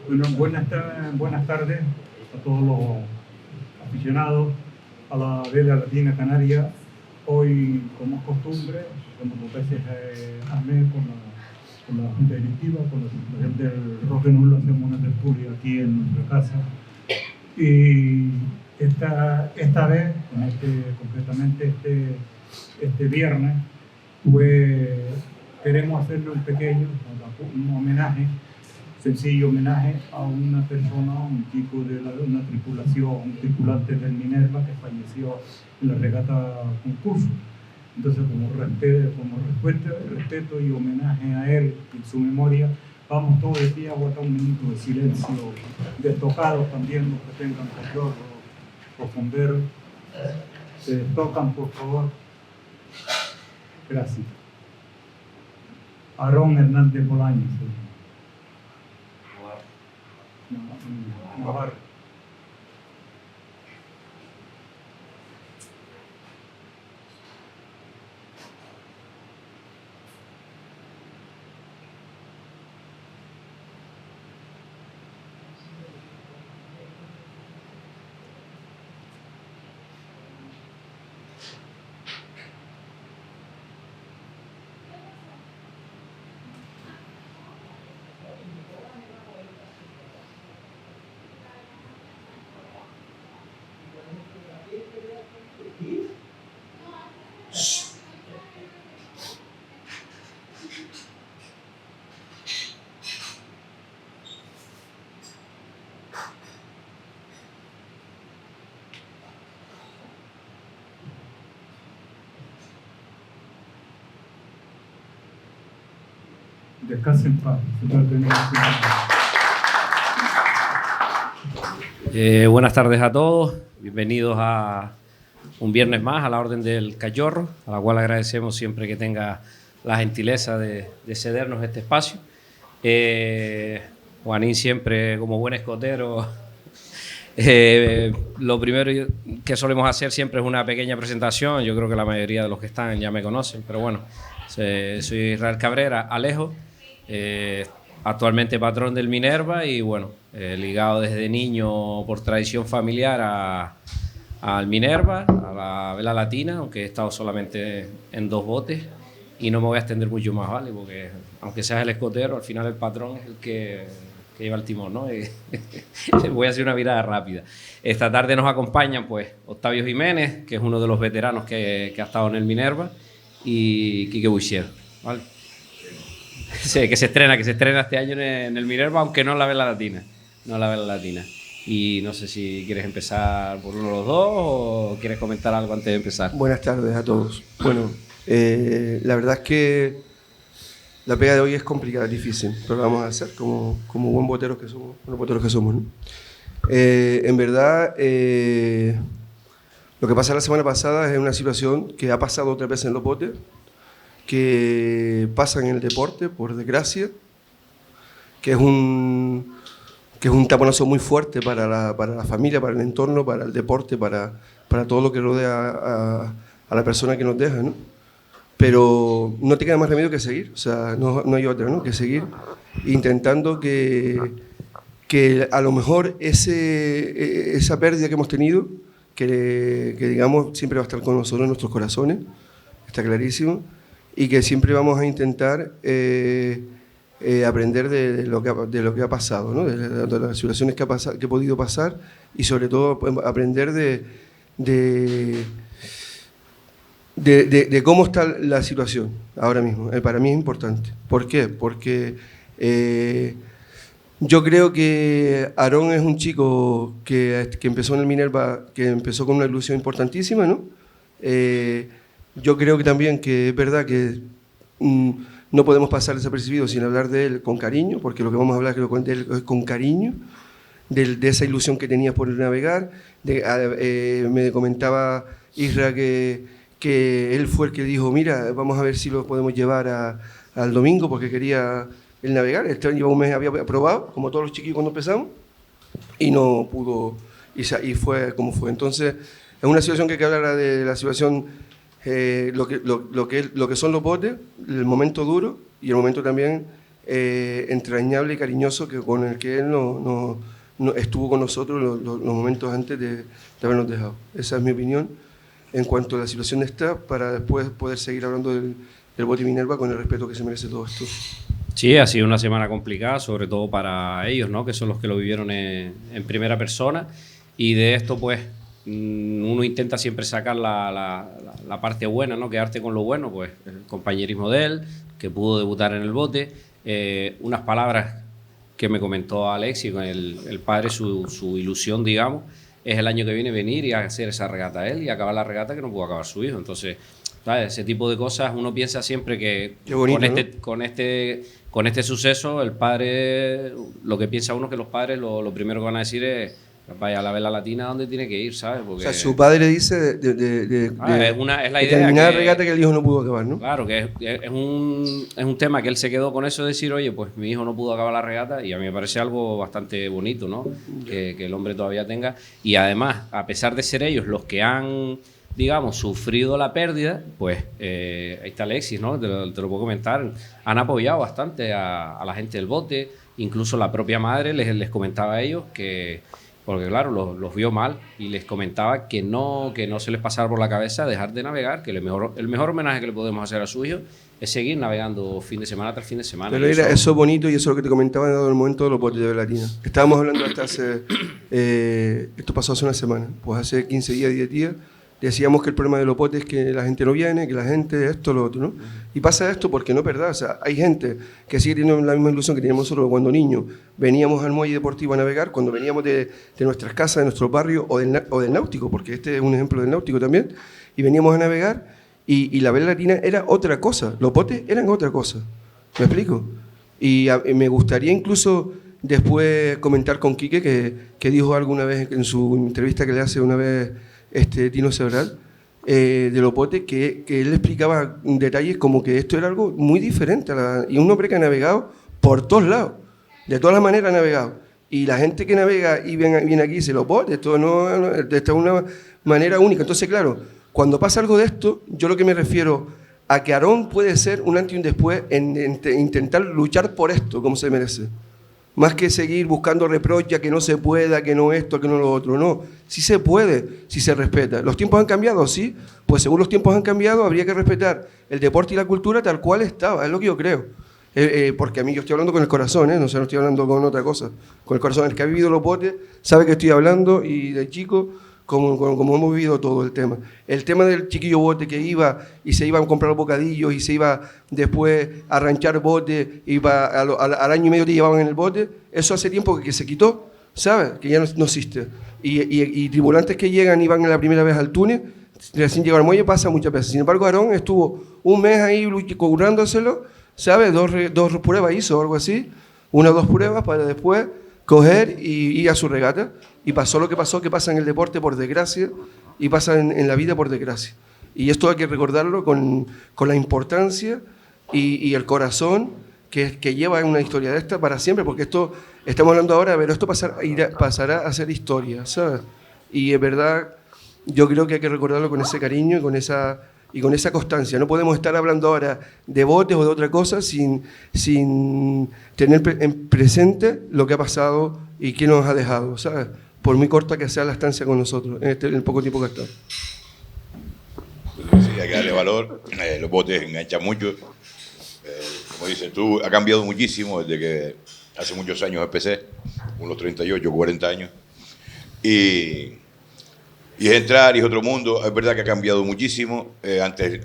Bueno, buenas tardes a todos los aficionados a la Vela Latina Canaria. Hoy, como es costumbre, como dos veces al mes con la Junta Directiva, con la Secretaría del Roque Nulo, hacemos una tertulia aquí en nuestra casa. Y esta vez, concretamente este viernes, pues queremos hacerle un homenaje, sencillo homenaje a una persona, un chico de una tripulación, un tripulante del Minerva que falleció en la regata concurso. Entonces, como respeto y homenaje a él y su memoria, vamos todos de pie a guardar un minuto de silencio, destocados también los que tengan cachorros o fonderos. Se tocan, por favor. Gracias. Aarón Hernández Bolaños. Navarro. Descanse en paz. Buenas tardes a todos, bienvenidos a un viernes más a la Orden del Cachorro, a la cual agradecemos siempre que tenga la gentileza de cedernos este espacio. Juanín siempre como buen escotero, lo primero que solemos hacer siempre es una pequeña presentación. Yo creo que la mayoría de los que están ya me conocen, pero bueno, soy Israel Cabrera Alejo, actualmente patrón del Minerva y bueno, ligado desde niño por tradición familiar al Minerva, a la Vela Latina, aunque he estado solamente en 2 botes y no me voy a extender mucho más, ¿vale? Porque aunque seas el escotero, al final el patrón es el que lleva el timón, ¿no? Voy a hacer una virada rápida. Esta tarde nos acompañan pues Octavio Jiménez, que es uno de los veteranos que ha estado en el Minerva, y Quique Buixier, ¿vale? Sí, que se estrena este año en el Minerva, aunque no en la Vela Latina. No en la Vela Latina. Y no sé si quieres empezar por uno de los dos o quieres comentar algo antes de empezar. Buenas tardes a todos. Bueno, la verdad es que la pega de hoy es complicada, es difícil, pero la vamos a hacer como buenos boteros que somos, ¿no? En verdad, lo que pasó la semana pasada es una situación que ha pasado otra vez en los botes, que pasa en el deporte, por desgracia, que es un taponazo muy fuerte para la familia, para el entorno, para el deporte, para todo lo que rodea a la persona que nos deja, ¿no? Pero no te queda más remedio que seguir, o sea, no hay otra, ¿no? Que seguir intentando que a lo mejor esa pérdida que hemos tenido, que digamos siempre va a estar con nosotros en nuestros corazones, está clarísimo, y que siempre vamos a intentar aprender de lo que ha pasado, ¿no? de las situaciones que he podido pasar y sobre todo aprender de cómo está la situación ahora mismo. Para mí es importante. ¿Por qué? Porque yo creo que Aarón es un chico que empezó en el Minerva, que empezó con una ilusión importantísima, ¿no? Yo creo que también que es verdad que no podemos pasar desapercibido sin hablar de él con cariño, porque lo que vamos a hablar de él es con cariño, de esa ilusión que tenías por navegar. Me comentaba Isra que él fue el que dijo, mira, vamos a ver si lo podemos llevar al domingo, porque quería el navegar. Él llevaba un mes, había probado, como todos los chiquillos cuando empezamos, y no pudo, y fue como fue. Entonces, es una situación que hay que hablar de la situación, lo que son los botes, el momento duro y el momento también entrañable y cariñoso con el que él no estuvo con nosotros los momentos antes de habernos dejado. Esa es mi opinión en cuanto a la situación de esta, para después poder seguir hablando del bote Minerva con el respeto que se merece todo esto. Sí, ha sido una semana complicada, sobre todo para ellos, ¿no? Que son los que lo vivieron en primera persona. Y de esto, pues, uno intenta siempre sacar la parte buena, ¿no? Quedarte con lo bueno, pues, el compañerismo de él, que pudo debutar en el bote. Unas palabras que me comentó Alexis con el padre, su ilusión, digamos, es el año que viene venir y hacer esa regata él y acabar la regata que no pudo acabar su hijo. Entonces, ¿sabes? Ese tipo de cosas uno piensa siempre que bonito, con este suceso el padre, lo que piensa uno que los padres lo primero que van a decir es vaya a la vela latina donde tiene que ir, ¿sabes? Porque, o sea, su padre dice es la idea terminar la regata que el hijo no pudo acabar, ¿no? Claro, que es un tema que él se quedó con eso de decir, oye, pues mi hijo no pudo acabar la regata, y a mí me parece algo bastante bonito, ¿no? Que el hombre todavía tenga. Y además, a pesar de ser ellos los que han, digamos, sufrido la pérdida, pues ahí está Alexis, ¿no? Te lo puedo comentar. Han apoyado bastante a la gente del bote, incluso la propia madre les comentaba a ellos que, porque claro, los vio mal y les comentaba que no se les pasara por la cabeza dejar de navegar, que el mejor homenaje que le podemos hacer a su hijo es seguir navegando fin de semana tras fin de semana. Pero era eso bonito, y eso es lo que te comentaba en el momento de los botes de vela latina. Estábamos hablando hasta hace, esto pasó hace una semana, pues hace 15 días, 10 días, decíamos que el problema de los botes es que la gente no viene, que la gente esto, lo otro, ¿no? Y pasa esto porque no es verdad, o sea, hay gente que sigue teniendo la misma ilusión que teníamos nosotros cuando niños veníamos al muelle deportivo a navegar, cuando veníamos de nuestras casas, de nuestro barrio o del náutico, porque este es un ejemplo del náutico también, y veníamos a navegar y la vela latina era otra cosa, los botes eran otra cosa, ¿me explico? Y me gustaría incluso después comentar con Quique, que dijo alguna vez en su entrevista que le hace una vez Tino Sebral, de los botes, que él explicaba detalles como que esto era algo muy diferente y un hombre que ha navegado por todos lados, de todas las maneras ha navegado, y la gente que navega y viene aquí y dice los botes, esto es una manera única. Entonces, claro, cuando pasa algo de esto, yo lo que me refiero a que Aarón puede ser un antes y un después en intentar luchar por esto como se merece. Más que seguir buscando reproches, que no se pueda, que no esto, que no lo otro. No, sí se puede, si se respeta. ¿Los tiempos han cambiado? Sí. Pues según los tiempos han cambiado, habría que respetar el deporte y la cultura tal cual estaba. Es lo que yo creo. Porque a mí yo estoy hablando con el corazón, no estoy hablando con otra cosa. Con el corazón. El que ha vivido los botes sabe que estoy hablando, y de chico, como hemos vivido todo el tema. El tema del chiquillo bote que iba y se iba a comprar bocadillos y se iba después a ranchar bote, al año y medio te llevaban en el bote, eso hace tiempo que se quitó, ¿sabes? Que ya no existe. Y tripulantes que llegan y van la primera vez al túnel, recién llegar al muelle, pasa muchas veces. Sin embargo, Aarón estuvo un mes ahí curándoselo, ¿sabes? Dos pruebas hizo o algo así, 1 o 2 pruebas para después coger y ir a su regata. Y pasó lo que pasó, que pasa en el deporte por desgracia, y pasa en la vida por desgracia. Y esto hay que recordarlo con la importancia y el corazón que lleva una historia de esta para siempre, porque esto, estamos hablando ahora, pero esto pasará a ser historia, ¿sabes? Y es verdad, yo creo que hay que recordarlo con ese cariño y con esa constancia. No podemos estar hablando ahora de botes o de otra cosa sin tener en presente lo que ha pasado y qué nos ha dejado, ¿sabes? Por muy corta que sea la estancia con nosotros, en el poco tiempo que ha estado. Sí, hay que darle valor. Los botes enganchan mucho. Como dices tú, ha cambiado muchísimo desde que hace muchos años empecé, unos 38, 40 años. Y es entrar, y es otro mundo. Es verdad que ha cambiado muchísimo.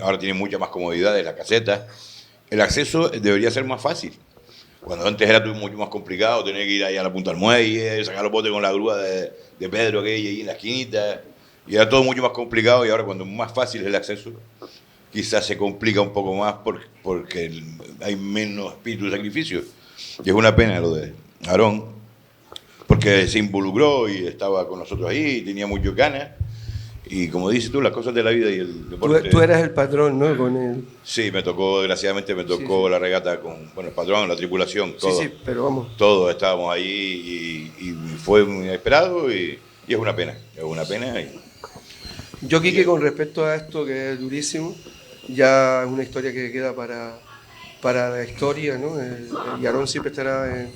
Ahora tiene mucha más comodidad en la caseta. El acceso debería ser más fácil. Cuando antes era todo mucho más complicado, tener que ir ahí a la punta del muelle, sacar los botes con la grúa de Pedro, aquella ahí en la esquinita, y era todo mucho más complicado. Y ahora, cuando más fácil es el acceso, quizás se complica un poco más porque hay menos espíritu de sacrificio. Y es una pena lo de Aarón, porque se involucró y estaba con nosotros ahí, y tenía muchas ganas. Y como dices tú, las cosas de la vida y el deporte... Tú eras el patrón, ¿no? Con él. Sí, desgraciadamente me tocó la regata con el patrón, la tripulación, todo. Sí, pero vamos. Todos estábamos ahí y fue muy inesperado, y es una pena, Yo, Quique, con respecto a esto, que es durísimo, ya es una historia que queda para para la historia, ¿no? Y Aarón siempre estará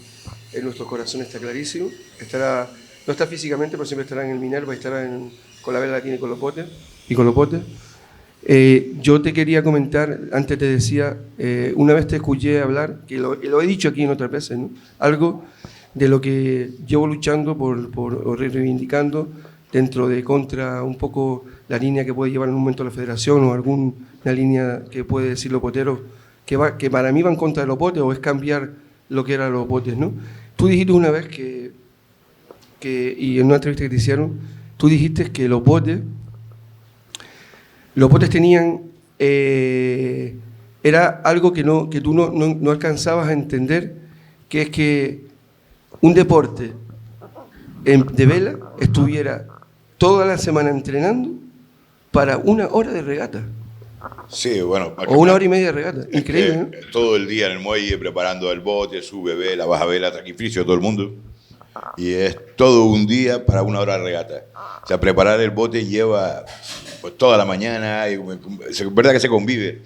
en nuestros corazones, está clarísimo. No está físicamente, pero siempre estará en el Minerva y estará con la vela latina y con los potes. Yo te quería comentar, antes te decía, una vez te escuché hablar, que lo he dicho aquí en otras veces, ¿no? Algo de lo que llevo luchando o reivindicando dentro de contra un poco la línea que puede llevar en un momento la federación o alguna línea que puede decir los poteros que para mí van contra de los potes o es cambiar lo que eran los potes, ¿no? Tú dijiste una vez y en una entrevista que te hicieron, tú dijiste que los potes tenían, era algo que tú no alcanzabas a entender, que es que un deporte de vela estuviera toda la semana entrenando para 1 hora de regata. Sí, bueno. O 1 hora y media de regata. Increíble, ¿no? Todo el día en el muelle preparando el bote, sube vela, baja vela, sacrificio de todo el mundo. Y es todo un día para 1 hora de regata. O sea, preparar el bote lleva pues toda la mañana, y es verdad que se convive.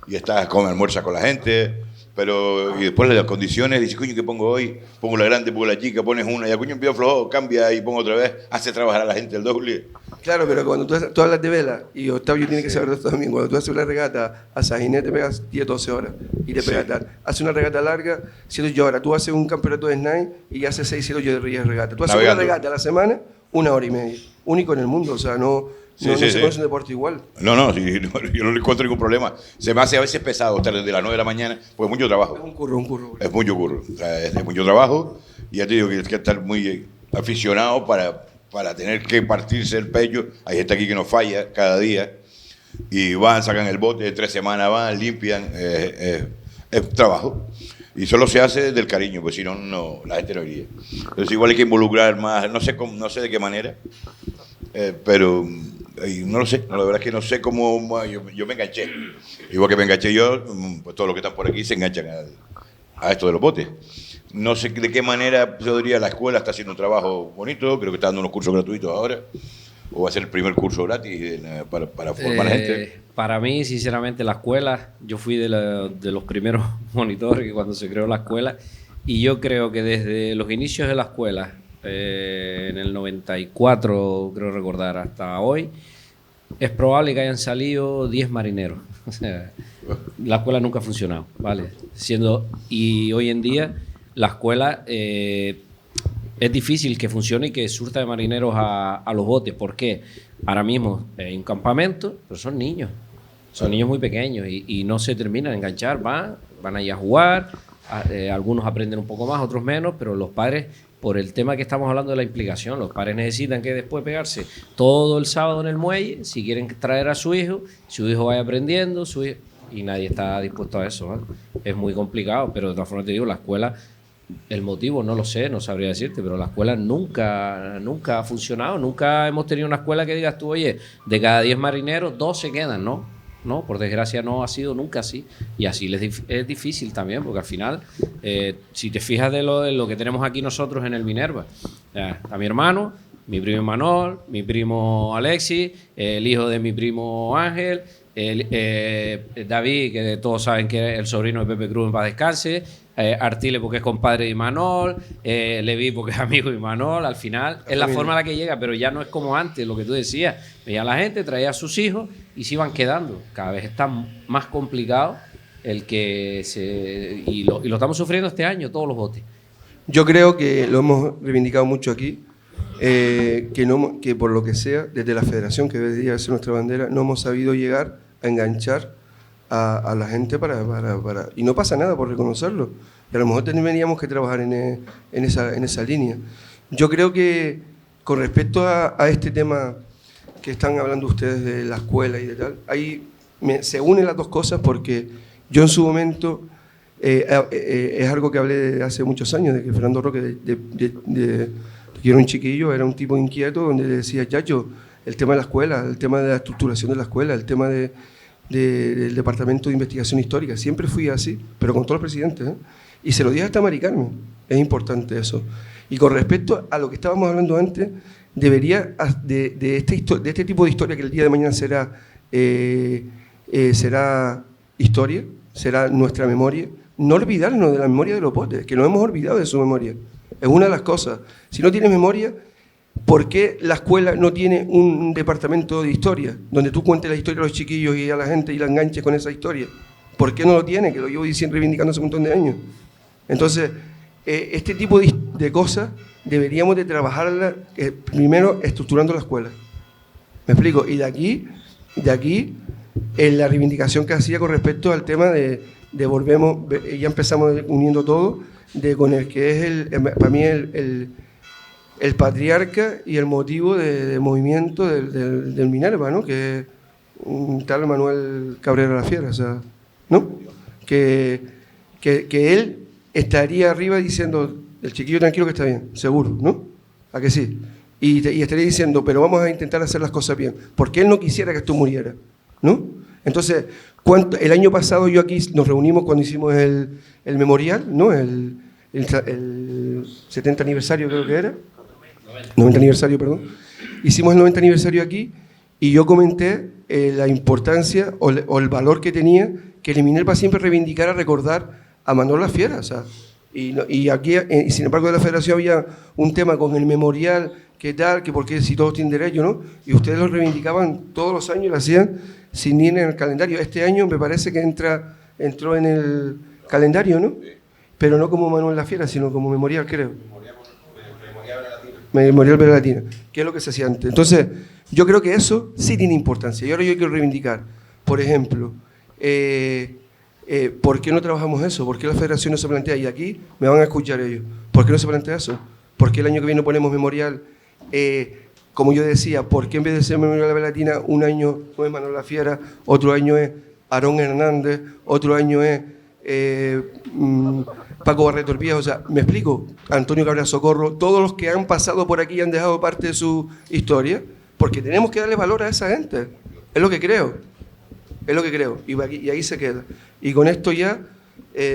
Y estás con almuerza con la gente, y después las condiciones, dices, coño, ¿qué pongo hoy? Pongo la grande, pongo la chica, pones una, y al coño empiezo flojo, cambia y pongo otra vez, hace trabajar a la gente el doble. Claro, pero cuando tú hablas de vela, y Octavio tiene que saber de esto también, cuando tú haces una regata a Saginet te pegas 10, 12 horas, y te pegas tal. Haces una regata larga, 7, 8 horas. Tú haces un campeonato de Snide y haces 6, 7, 8 días de regata. Tú haces una regata a la semana, 1 hora y media. Único en el mundo, o sea, no se conoce un deporte igual. No, yo no le encuentro ningún problema. Se me hace a veces pesado estar desde las 9 de la mañana, pues es mucho trabajo. Es un curro. Es mucho curro. O sea, es mucho trabajo, y ya te digo que hay que estar muy aficionado para tener que partirse el pecho. Hay gente aquí que nos falla cada día, y sacan el bote, 3 semanas van, limpian, es trabajo. Y solo se hace desde el cariño, pues si no, la gente no iría. Entonces igual hay que involucrar más, no sé de qué manera, pero no lo sé, la verdad es que no sé cómo, yo me enganché. Igual que me enganché yo, pues todos los que están por aquí se enganchan a esto de los botes. No sé de qué manera, yo diría, la escuela está haciendo un trabajo bonito, creo que está dando unos cursos gratuitos ahora, o va a ser el primer curso gratis para formar gente. Para mí, sinceramente, la escuela, yo fui de los primeros monitores que cuando se creó la escuela, y yo creo que desde los inicios de la escuela, en el 94, creo recordar, hasta hoy, es probable que hayan salido 10 marineros. O sea, la escuela nunca ha funcionado, ¿vale? Y hoy en día la escuela es difícil que funcione y que surta de marineros a los botes. ¿Por qué? Ahora mismo hay un campamento, pero son niños muy pequeños y no se terminan de enganchar, van ahí a jugar, algunos aprenden un poco más, otros menos, pero los padres, por el tema que estamos hablando de la implicación, los padres necesitan que después pegarse todo el sábado en el muelle, si quieren traer a su hijo vaya aprendiendo, y nadie está dispuesto a eso, ¿vale? Es muy complicado, pero de todas formas te digo, la escuela, el motivo no lo sé, no sabría decirte, pero la escuela nunca ha funcionado, nunca hemos tenido una escuela que digas tú, oye, de cada 10 marineros, 2 se quedan, ¿no? No, por desgracia no ha sido nunca así, y así es difícil también, porque al final, si te fijas de lo que tenemos aquí nosotros en el Minerva, a mi hermano, mi primo Manol, mi primo Alexis, el hijo de mi primo Ángel, David, que todos saben que es el sobrino de Pepe Cruz en paz descanse, Artile porque es compadre de Imanol, Levi porque es amigo de Imanol. Al final es la forma a la que llega, pero ya no es como antes, lo que tú decías. Veía a la gente, traía a sus hijos y se iban quedando. Cada vez está más complicado y lo estamos sufriendo este año, todos los botes. Yo creo que lo hemos reivindicado mucho aquí, que por lo que sea, desde la federación, que debería ser nuestra bandera, no hemos sabido llegar a enganchar a la gente y no pasa nada por reconocerlo. Y a lo mejor tendríamos que trabajar en esa línea. Yo creo que con respecto a este tema que están hablando ustedes de la escuela y de tal, ahí se unen las dos cosas, porque yo en su momento, es algo que hablé de hace muchos años, de que Fernando Roque, que era un chiquillo, era un tipo inquieto, donde decía, Yayo, el tema de la escuela, el tema de la estructuración de la escuela, el tema del Departamento de Investigación Histórica, siempre fui así, pero con todos los presidentes, ¿eh? Y se lo dije hasta a Mari Carmen, es importante eso. Y con respecto a lo que estábamos hablando antes, debería, de este tipo de historia, que el día de mañana será historia, será nuestra memoria. No olvidarnos de la memoria de los botes, que nos hemos olvidado de su memoria. Es una de las cosas. Si no tienes memoria, ¿por qué la escuela no tiene un departamento de historia, donde tú cuentes la historia a los chiquillos y a la gente y la enganches con esa historia? ¿Por qué no lo tiene? Que lo llevo diciendo, reivindicando hace un montón de años. Entonces, este tipo de cosas deberíamos de trabajarlas primero estructurando la escuela. ¿Me explico? Y de aquí la reivindicación que hacía con respecto al tema de volvemos, ya empezamos uniendo todo, con el que es para mí el patriarca y el motivo de movimiento del Minerva, ¿no? Que es un tal Manuel Cabrera La Fiera, o sea, ¿no? Que él estaría arriba diciendo, el chiquillo tranquilo que está bien, seguro, ¿no? ¿A que sí? Y estaría diciendo, pero vamos a intentar hacer las cosas bien, porque él no quisiera que esto muriera, ¿no? Entonces, el año pasado yo aquí nos reunimos cuando hicimos el memorial, ¿no? El 70 aniversario creo que era, 90 aniversario, perdón. Hicimos el 90 aniversario aquí y yo comenté la importancia o el valor que tenía que el Minerva siempre reivindicara recordar a Manuel La Fiera, o sea, y aquí, sin embargo, de la Federación había un tema con el memorial, que tal, que porque si todos tienen derecho, ¿no? Y ustedes lo reivindicaban todos los años y lo hacían sin ir en el calendario. Este año me parece que entró en el calendario, ¿no? Pero no como Manuel La Fiera, sino como memorial, creo. Memorial Vera Latina, que es lo que se hacía antes. Entonces, yo creo que eso sí tiene importancia. Y ahora yo quiero reivindicar, por ejemplo, ¿por qué no trabajamos eso? ¿Por qué la Federación no se plantea? Y aquí me van a escuchar ellos. ¿Por qué no se plantea eso? ¿Por qué el año que viene ponemos memorial? Como yo decía, ¿por qué en vez de ser Memorial de la Latina, un año no es Manuel La Fiera, otro año es Aarón Hernández, otro año es Paco Barreto Orpías? O sea, me explico, Antonio Cabrera Socorro, todos los que han pasado por aquí y han dejado parte de su historia, porque tenemos que darle valor a esa gente. Es lo que creo. Es lo que creo. Y ahí se queda. Y con esto ya,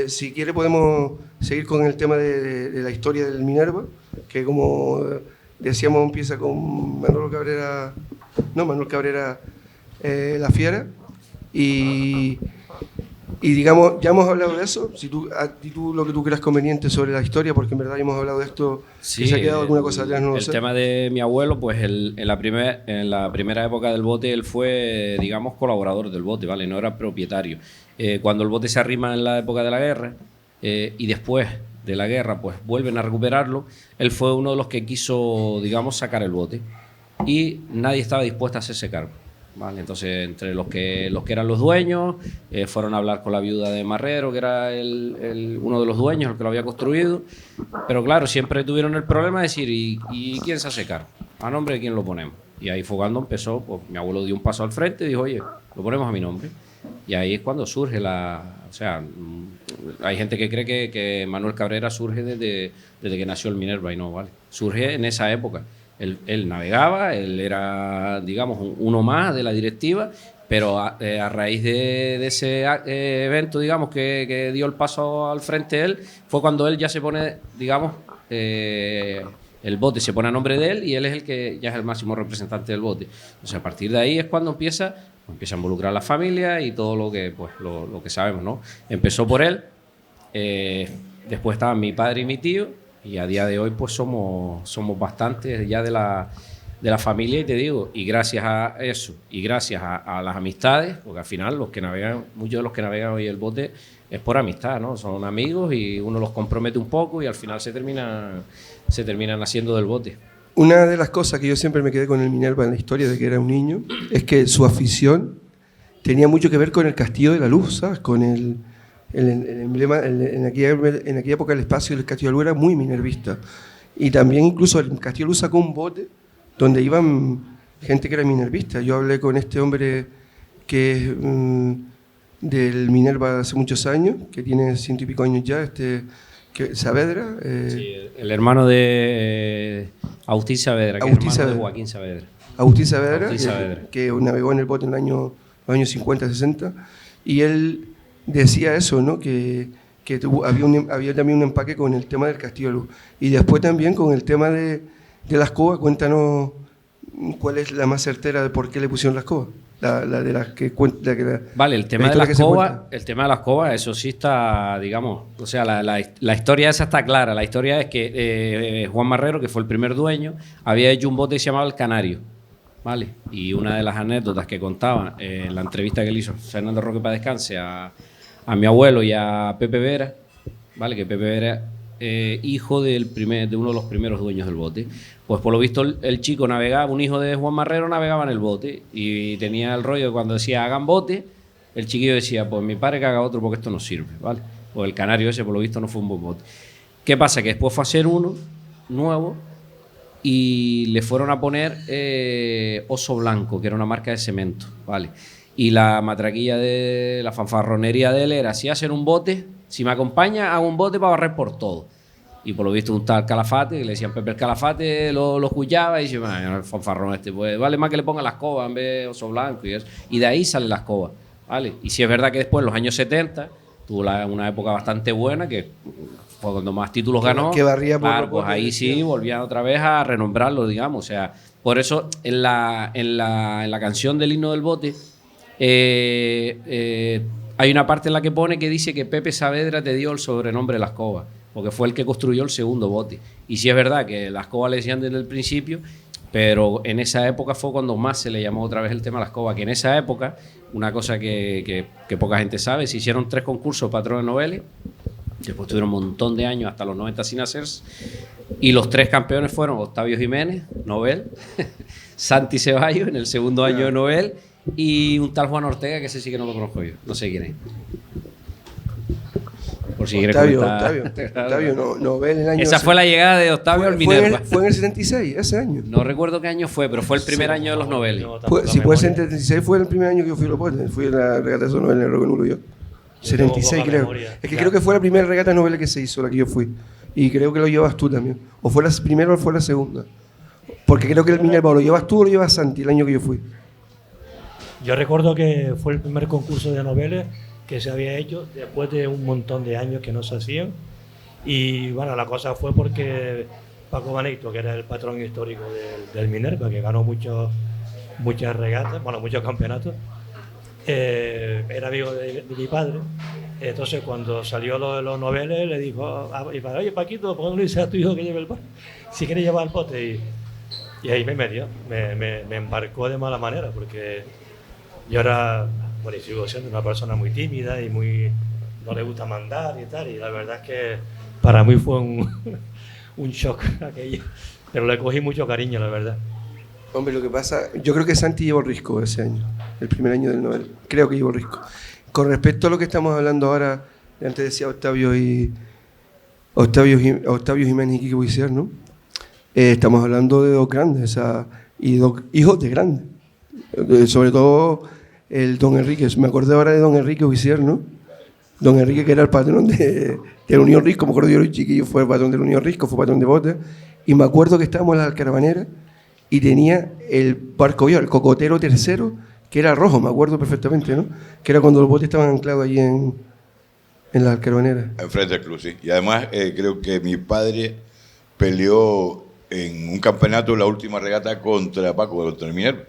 si quiere podemos seguir con el tema de la historia del Minerva, que como decíamos empieza con Manuel Cabrera La Fiera. Y digamos, ya hemos hablado de eso, si tú lo que tú creas conveniente sobre la historia, porque en verdad hemos hablado de esto, sí, si se ha quedado alguna cosa atrás, no lo sé. El tema de mi abuelo, pues en la primera época del bote, él fue, digamos, colaborador del bote, ¿vale? No era propietario. Cuando el bote se arrima en la época de la guerra, y después de la guerra, pues vuelven a recuperarlo, él fue uno de los que quiso, digamos, sacar el bote. Y nadie estaba dispuesto a hacerse cargo. Vale, entonces, entre los que eran los dueños, fueron a hablar con la viuda de Marrero, que era uno de los dueños, el que lo había construido. Pero claro, siempre tuvieron el problema de decir, ¿y quién se hace cargo? ¿A nombre de quién lo ponemos? Y ahí fue cuando empezó, pues mi abuelo dio un paso al frente y dijo, oye, lo ponemos a mi nombre. Y ahí es cuando surge o sea, hay gente que cree que Manuel Cabrera surge desde que nació el Minerva y no, ¿vale? Surge en esa época. Él navegaba, él era, digamos, uno más de la directiva, pero a raíz de ese evento, digamos, que dio el paso al frente él, fue cuando él ya se pone, digamos, el bote se pone a nombre de él y él es el que ya es el máximo representante del bote. Entonces, a partir de ahí es cuando empieza a involucrar a la familia y todo lo que, pues, lo que sabemos, ¿no? Empezó por él, después estaban mi padre y mi tío, y a día de hoy pues somos bastantes ya de la familia, y te digo, y gracias a eso y gracias a las amistades, porque al final muchos de los que navegan hoy el bote es por amistad, ¿no? Son amigos y uno los compromete un poco y al final se terminan haciendo del bote. Una de las cosas que yo siempre me quedé con el Minerva en la historia de que era un niño es que su afición tenía mucho que ver con el Castillo de la Luz, ¿sabes? Con el emblema, en aquella época el espacio del Castillo de la Luz era muy minervista. Y también incluso el Castillo de la Luz sacó un bote donde iban gente que era minervista. Yo hablé con este hombre que es del Minerva hace muchos años, que tiene 100 y pico años ya, Saavedra. Sí, el hermano de Agustín Saavedra, que es hermano de Joaquín Saavedra. Agustín Saavedra, que navegó en el bote en los años 50, 60, y él decía eso, ¿no? Que había también un empaque con el tema del Castillo de Luz. Y después también con el tema de la escoba. Cuéntanos cuál es la más certera de por qué le pusieron la escoba. la de las que cuenta. Vale, el tema de las cobas, eso sí está, digamos, o sea, la historia esa está clara. La historia es que Juan Marrero, que fue el primer dueño, había hecho un bote que se llamaba El Canario, ¿vale? Y una de las anécdotas que contaba en la entrevista que le hizo Fernando Roque para Descanse a mi abuelo y a Pepe Vera, ¿vale? Que Pepe Vera hijo de uno de los primeros dueños del bote. Pues por lo visto el chico navegaba, un hijo de Juan Marrero navegaba en el bote y tenía el rollo de cuando decía hagan bote, el chiquillo decía pues mi padre que haga otro porque esto no sirve, ¿vale? Pues el Canario ese por lo visto no fue un buen bote. ¿Qué pasa? Que después fue a hacer uno nuevo y le fueron a poner Oso Blanco, que era una marca de cemento, ¿vale? Y la matraquilla de la fanfarronería de él era si hacen un bote, si me acompaña hago un bote para barrer por todo. Y por lo visto un tal Calafate, que le decían Pepe el Calafate, lo escuchaba y dice, el fanfarrón este, pues vale más que le ponga la escoba en vez de Oso Blanco y eso. Y de ahí sale la escoba, ¿vale? Y si es verdad que después, en los años 70, tuvo una época bastante buena, que fue cuando más títulos ganó. Que barría por claro, pues ahí sí volvían otra vez a renombrarlo, digamos. O sea, por eso en la canción del himno del bote hay una parte en la que pone que dice que Pepe Saavedra te dio el sobrenombre de la escoba, porque fue el que construyó el segundo bote. Y sí es verdad que la escoba le decían desde el principio, pero en esa época fue cuando más se le llamó otra vez el tema a la escoba, que en esa época, una cosa que poca gente sabe, se hicieron 3 concursos patrones noveles, después tuvieron un montón de años, hasta los 90 sin hacerse, y los 3 campeones fueron Octavio Jiménez, Nobel, Santi Ceballos en el segundo año de Nobel, y un tal Juan Ortega, que ese sí que no lo conozco yo, no sé quién es. Por si Octavio, Nobel el año... Esa fue la llegada de Octavio al Minerva. Fue en el 76, ese año. No recuerdo qué año fue, pero fue el primer año de los Nobeles. Si puede ser en el 76, fue el primer año que yo fui a los botes. Fui a la regata de esos Nobeles en el Roque Nulo yo. 76 creo. Es que creo que fue la primera regata de Nobeles que se hizo, la que yo fui. Y creo que lo llevas tú también. O fue la primera o fue la segunda. Porque creo que el Minerva lo llevas tú o lo llevas Santi el año que yo fui. Yo recuerdo que fue el primer concurso de Nobeles que se había hecho después de un montón de años que no se hacían. Y bueno, la cosa fue porque Paco Benito, que era el patrón histórico del Minerva, que ganó muchas regatas, bueno, muchos campeonatos, era amigo de mi padre. Entonces, cuando salió lo de los Nobeles, le dijo a mi padre, oye, Paquito, ¿por qué no le dices a tu hijo que lleve el bote? Si quiere llevar el bote. Y ahí me metió, me embarcó de mala manera, porque yo era, bueno, y sigo siendo una persona muy tímida y no le gusta mandar y tal, y la verdad es que para mí fue un shock aquello, pero le cogí mucho cariño, la verdad. Hombre, lo que pasa, yo creo que Santi llevó el risco ese año, el primer año del Nobel, creo que llevó el risco. Con respecto a lo que estamos hablando ahora, antes decía Octavio Jiménez y Quique Buisier, ¿no? Estamos hablando de dos grandes, y dos hijos de grandes, sobre todo el don Enrique. Me acordé ahora de don Enrique Buisier, ¿no? Don Enrique, que era el patrón de la Unión Risco, me acuerdo yo, chiquillo, fue el patrón de la Unión Risco, fue patrón de botes, y me acuerdo que estábamos en la Caravanera y tenía el barco el cocotero tercero, que era rojo, me acuerdo perfectamente, ¿no? Que era cuando los botes estaban anclados allí en la Caravanera. Enfrente del club, sí. Y además creo que mi padre peleó en un campeonato la última regata contra Paco, contra el Minerva.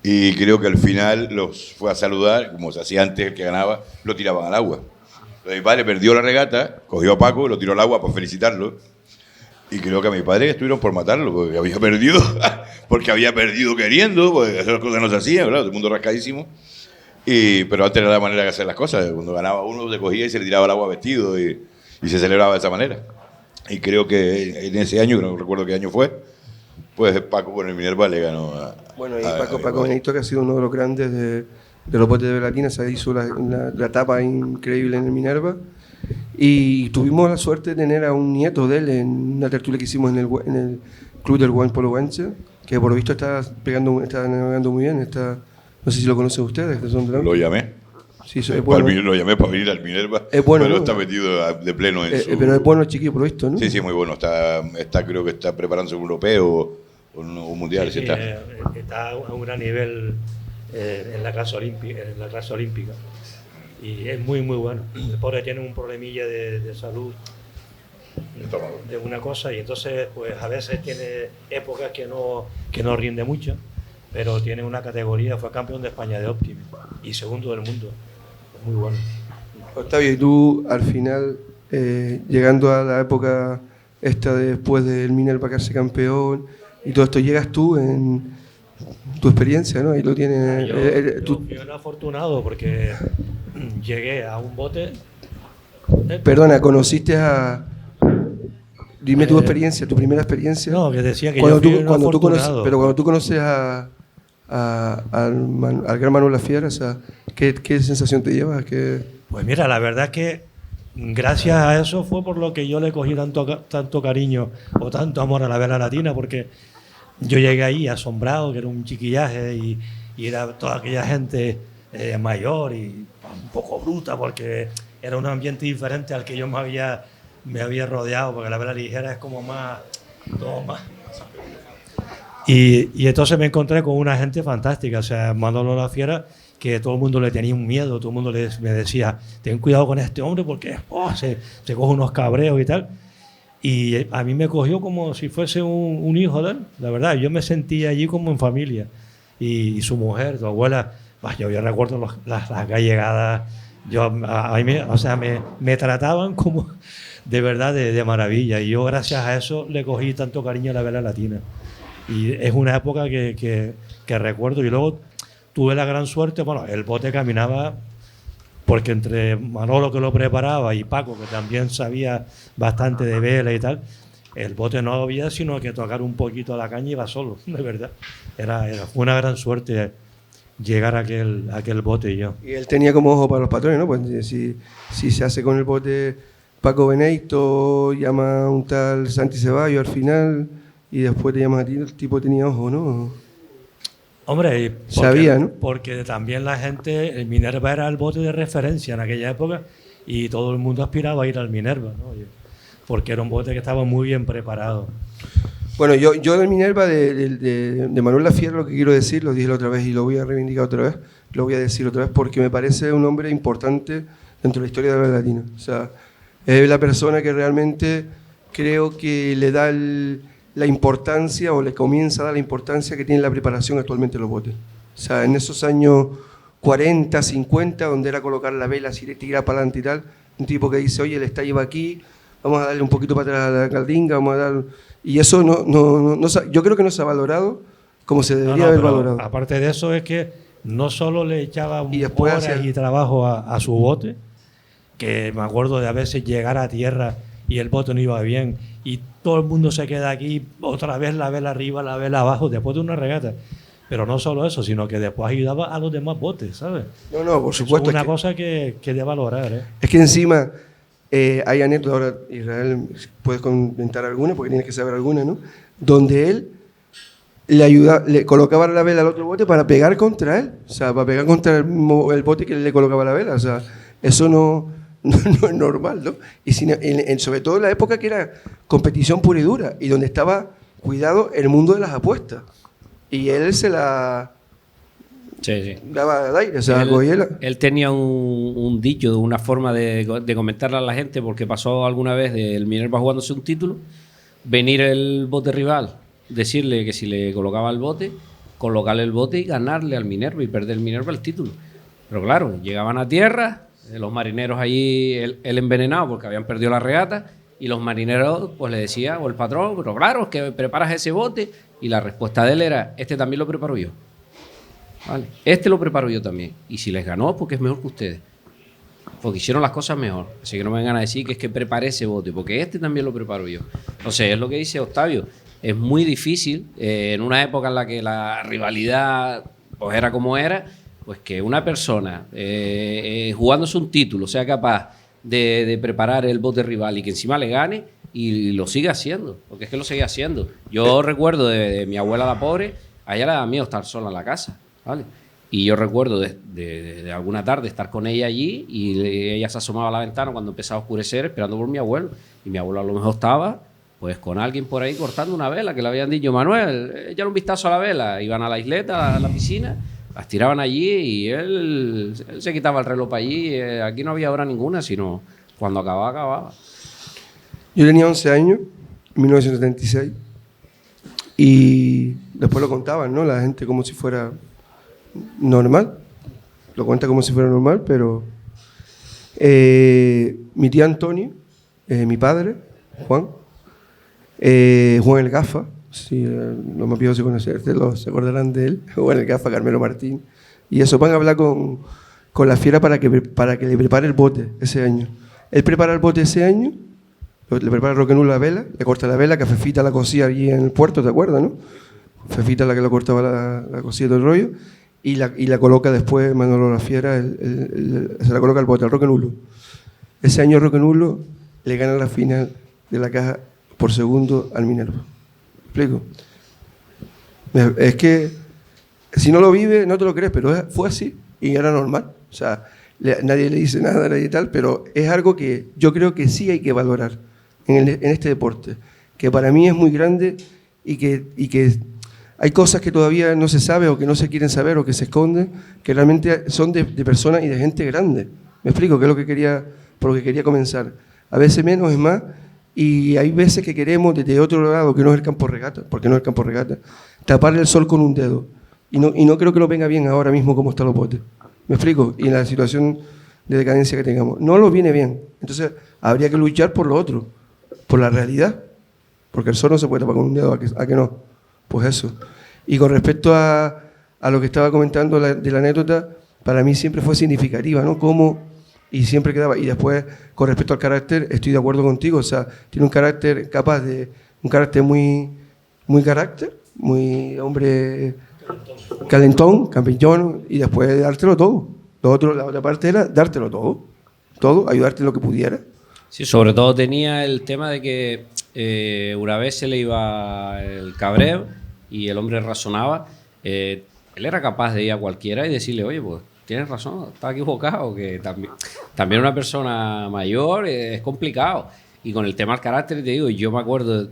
Y creo que al final los fue a saludar, como se hacía antes, el que ganaba, lo tiraban al agua. Entonces mi padre perdió la regata, cogió a Paco, lo tiró al agua para felicitarlo. Y creo que a mi padre estuvieron por matarlo, porque había perdido queriendo, porque esas cosas no se hacían, ¿verdad? Todo el mundo rascadísimo. Pero antes era la manera de hacer las cosas. Cuando ganaba uno, se cogía y se le tiraba al agua vestido y se celebraba de esa manera. Y creo que en ese año, no recuerdo qué año fue, pues Paco con el Minerva le ganó a... Bueno, y Paco Benito, que ha sido uno de los grandes de los botes de Velatina, se hizo la etapa increíble en el Minerva. Y tuvimos la suerte de tener a un nieto de él en una tertulia que hicimos en el club del Buen Polo Guanche, que por lo visto está navegando muy bien. No sé si lo conocen ustedes. Lo llamé. Sí, es bueno. Lo llamé para venir al Minerva, es bueno, pero ¿no? está metido de pleno en su... Pero es bueno el chiquillo, por lo visto, ¿no? Sí, muy bueno. Creo que está preparándose un europeo o un mundial. Sí, está a un gran nivel en la clase olímpica. Y es muy, muy bueno. El pobre tiene un problemilla de salud, de una cosa, y entonces pues a veces tiene épocas que no rinde mucho, pero tiene una categoría, fue campeón de España de Optimum y segundo del mundo. Muy bueno. Octavio, y tú al final, llegando a la época esta después del Minerva quedarse campeón y todo esto, llegas tú en tu experiencia, ¿no? Ahí lo tienes. Yo fui un afortunado porque llegué a un bote. Perdona, ¿conociste a...? Dime tu experiencia, tu primera experiencia. No, que decía que cuando yo fui tú, un cuando tú conoces, afortunado. pero cuando tú conoces al gran Manuel Lafiera, o sea, ¿qué sensación te llevas? Pues mira, la verdad es que gracias a eso fue por lo que yo le cogí tanto cariño o tanto amor a la vela latina, porque yo llegué ahí asombrado, que era un chiquillaje y era toda aquella gente mayor y un poco bruta, porque era un ambiente diferente al que yo me había rodeado, porque la vela ligera es como más, todo más. Y entonces me encontré con una gente fantástica, o sea, Manolo Lafiera, que todo el mundo le tenía un miedo, todo el mundo me decía, ten cuidado con este hombre porque se coge unos cabreos y tal. Y a mí me cogió como si fuese un hijo de él, la verdad, yo me sentía allí como en familia. Y su mujer, su abuela, yo recuerdo las gallegadas, me trataban como de verdad de maravilla, y yo gracias a eso le cogí tanto cariño a la vela latina. Y es una época que recuerdo. Y luego tuve la gran suerte, bueno, el bote caminaba, porque entre Manolo, que lo preparaba, y Paco, que también sabía bastante de vela y tal, el bote no había sino que tocar un poquito a la caña y iba solo, de verdad. Fue una gran suerte llegar a aquel bote y yo. Y él tenía como ojo para los patrones, ¿no? Pues si se hace con el bote Paco Benedicto, llama a un tal Santi Ceballos al final y después te llaman a ti, el tipo tenía ojo, ¿no? Hombre, sabía, ¿no? Porque también la gente, el Minerva era el bote de referencia en aquella época y todo el mundo aspiraba a ir al Minerva, ¿no? Porque era un bote que estaba muy bien preparado. Bueno, yo del Minerva de Manuel Lafiera, lo que quiero decir, lo dije la otra vez y lo voy a reivindicar otra vez, lo voy a decir otra vez porque me parece un hombre importante dentro de la historia de la vela latina. O sea, es la persona que realmente creo que le da la importancia, o le comienza a dar la importancia que tiene la preparación actualmente en los botes. O sea, en esos años 40, 50, donde era colocar la vela, tirar para adelante y tal, un tipo que dice, oye, el estalle va aquí, vamos a darle un poquito para atrás a la caldinga, vamos a dar... Y eso yo creo que no se ha valorado como se debería haber valorado. Aparte de eso es que no solo le echaba horas y trabajo a su bote, que me acuerdo de a veces llegar a tierra y el bote no iba bien y todo el mundo se queda aquí, otra vez la vela arriba, la vela abajo, después de una regata. Pero no solo eso, sino que después ayudaba a los demás botes, ¿sabes? No, por supuesto. Es una cosa que de valorar, ¿eh? Es que encima hay anécdotas, ahora Israel, puedes comentar alguna, porque tienes que saber alguna, ¿no? Donde él le colocaba la vela al otro bote para pegar contra él, o sea, para pegar contra el bote que le colocaba la vela, o sea, eso no es normal, ¿no? Y sobre todo en la época que era competición pura y dura, y donde estaba cuidado el mundo de las apuestas. Y él se la daba al aire, o sea, él tenía un dicho, una forma de comentarle a la gente, porque pasó alguna vez del Minerva jugándose un título, venir el bote rival, decirle que si le colocaba el bote, colocarle el bote y ganarle al Minerva y perder el Minerva el título. Pero claro, llegaban a tierra, los marineros allí, él envenenado porque habían perdido la regata, y los marineros pues le decían, o el patrón, pero claro, es que preparas ese bote, y la respuesta de él era, este también lo preparo yo. ¿Vale? Este lo preparo yo también, y si les ganó, porque es mejor que ustedes, porque hicieron las cosas mejor. Así que no me vengan a decir que es que preparé ese bote, porque este también lo preparo yo. Entonces, es lo que dice Octavio, es muy difícil, en una época en la que la rivalidad pues era como era, pues que una persona jugándose un título sea capaz de preparar el bote rival y que encima le gane y lo siga haciendo, porque es que lo sigue haciendo. Yo recuerdo de mi abuela la pobre, a ella le daba miedo estar sola en la casa, ¿vale? Y yo recuerdo de alguna tarde estar con ella allí y ella se asomaba a la ventana cuando empezaba a oscurecer esperando por mi abuelo, y mi abuelo a lo mejor estaba pues con alguien por ahí cortando una vela, que le habían dicho, Manuel, échale un vistazo a la vela. Iban a la isleta, a la piscina, las tiraban allí y él se quitaba el reloj para allí. Aquí no había hora ninguna, sino cuando acababa, acababa. Yo tenía 11 años, en 1976, y después lo contaban, ¿no? La gente como si fuera normal. Lo cuenta como si fuera normal, pero... mi tía Antonio, mi padre, Juan el Gafa, si los más viejos se conocen, se acordarán de él, Juan el Gafa, Carmelo Martín, y eso, van a hablar con la fiera para que le prepare el bote ese año. Él prepara el bote ese año, le prepara a Roque Nulo la vela, le corta la vela, que a Fefita la cosía allí en el puerto, ¿te acuerdas, no? Fefita la que le cortaba la cosía todo el rollo, y la coloca después Manolo la Fiera, se la coloca al bote, al Roque Nulo. Ese año Roque Nulo le gana la final de la caja por segundo al Minerva. ¿Me explico? Es que si no lo vive no te lo crees, pero fue así y era normal. O sea, nadie le dice nada a nadie y tal, pero es algo que yo creo que sí hay que valorar en este deporte, que para mí es muy grande y que hay cosas que todavía no se sabe o que no se quieren saber o que se esconden, que realmente son de personas y de gente grande. ¿Me explico? Que es por lo que quería comenzar. A veces menos es más, y hay veces que queremos desde otro lado, que no es el campo regata, porque no es el campo regata, tapar el sol con un dedo. Y no creo que nos venga bien ahora mismo como están los botes. ¿Me explico? Y en la situación de decadencia que tengamos. No nos viene bien. Entonces habría que luchar por lo otro, por la realidad. Porque el sol no se puede tapar con un dedo, ¿a que no? Pues eso. Y con respecto a lo que estaba comentando de la anécdota, para mí siempre fue significativa, ¿no? Y siempre quedaba. Y después, con respecto al carácter, estoy de acuerdo contigo. O sea, tiene un carácter un carácter muy carácter, muy hombre calentón, campeón, y después de dártelo todo. La otra parte era dártelo todo, ayudarte en lo que pudiera. Sí, sobre todo tenía el tema de que una vez se le iba el cabreo y el hombre razonaba. Él era capaz de ir a cualquiera y decirle, oye, pues tienes razón, estás equivocado, que también una persona mayor es complicado. Y con el tema del carácter, te digo, yo me acuerdo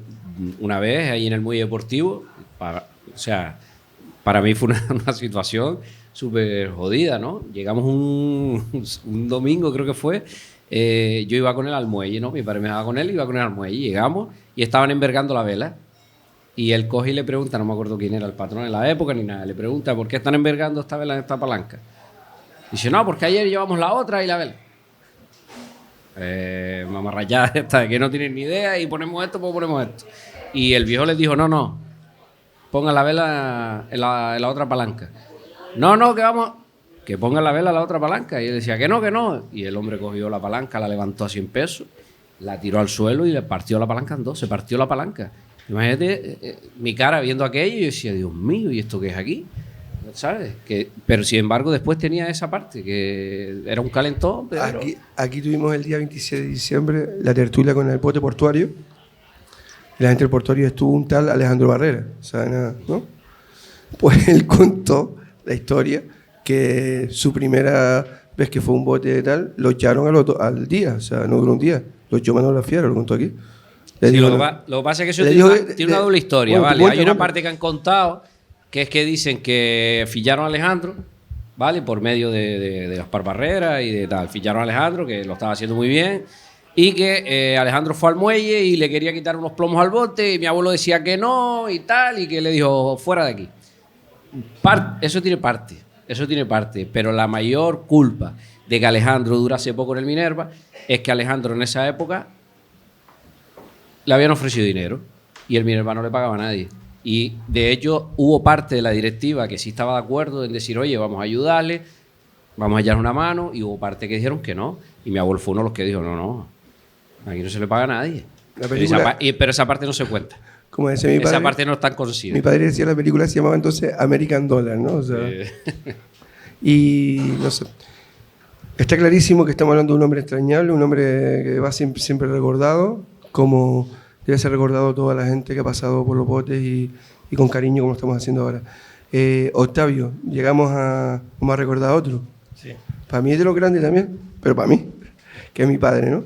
una vez ahí en el muelle deportivo, para mí fue una situación súper jodida, ¿no? Llegamos un domingo, creo que fue, yo iba con él al muelle, ¿no? Mi padre me dejaba con él, iba con él al muelle, llegamos y estaban envergando la vela. Y él coge y le pregunta, no me acuerdo quién era el patrón en la época ni nada, le pregunta, ¿por qué están envergando esta vela en esta palanca? Dice, no, porque ayer llevamos la otra y la vela. Mamarrayada esta, que no tienen ni idea y ponemos esto, pues ponemos esto. Y el viejo les dijo, no, pongan la vela en la otra palanca. No, que pongan la vela en la otra palanca. Y él decía, que no. Y el hombre cogió la palanca, la levantó a 100 pesos, la tiró al suelo y le partió la palanca en dos, se partió la palanca. Imagínate mi cara viendo aquello y yo decía, Dios mío, ¿y esto qué es aquí? ¿Sabes? Pero sin embargo después tenía esa parte, que era un calentón. Pero... Aquí tuvimos el día 27 de diciembre la tertulia con el bote portuario. Y la gente del portuario estuvo un tal Alejandro Barrera, ¿sabes nada? ¿No? Pues él contó la historia que su primera vez que fue un bote y tal, lo echaron al día, o sea, no duró un día. Lo echó Manolo la Fiera, lo contó aquí. Sí, lo que pasa es que eso tiene una doble historia, ¿vale? Hay una parte que han contado, que es que dicen que fillaron a Alejandro, ¿vale? Por medio de Gaspar Barrera y de tal. Fillaron a Alejandro, que lo estaba haciendo muy bien, y que Alejandro fue al muelle y le quería quitar unos plomos al bote, y mi abuelo decía que no y tal, y que le dijo, fuera de aquí. Eso tiene parte, pero la mayor culpa de que Alejandro durase poco en el Minerva es que Alejandro en esa época le habían ofrecido dinero y el Minerva no le pagaba a nadie. Y de hecho hubo parte de la directiva que sí estaba de acuerdo en decir, oye, vamos a ayudarle, vamos a echarle una mano, y hubo parte que dijeron que no. Y mi abuelo fue uno de los que dijo, no, aquí no se le paga a nadie. Pero esa parte no se cuenta. Como decía mi padre, esa parte no está en considerado. Mi padre decía, la película se llamaba entonces American Dollar, ¿no? O sea, y no sé. Está clarísimo que estamos hablando de un hombre extrañable, un hombre que va siempre recordado, como debe ser recordado toda la gente que ha pasado por los botes y con cariño como lo estamos haciendo ahora. Octavio, vamos a recordar a otro. Sí. Para mí es de los grandes también, pero para mí, que es mi padre, ¿no?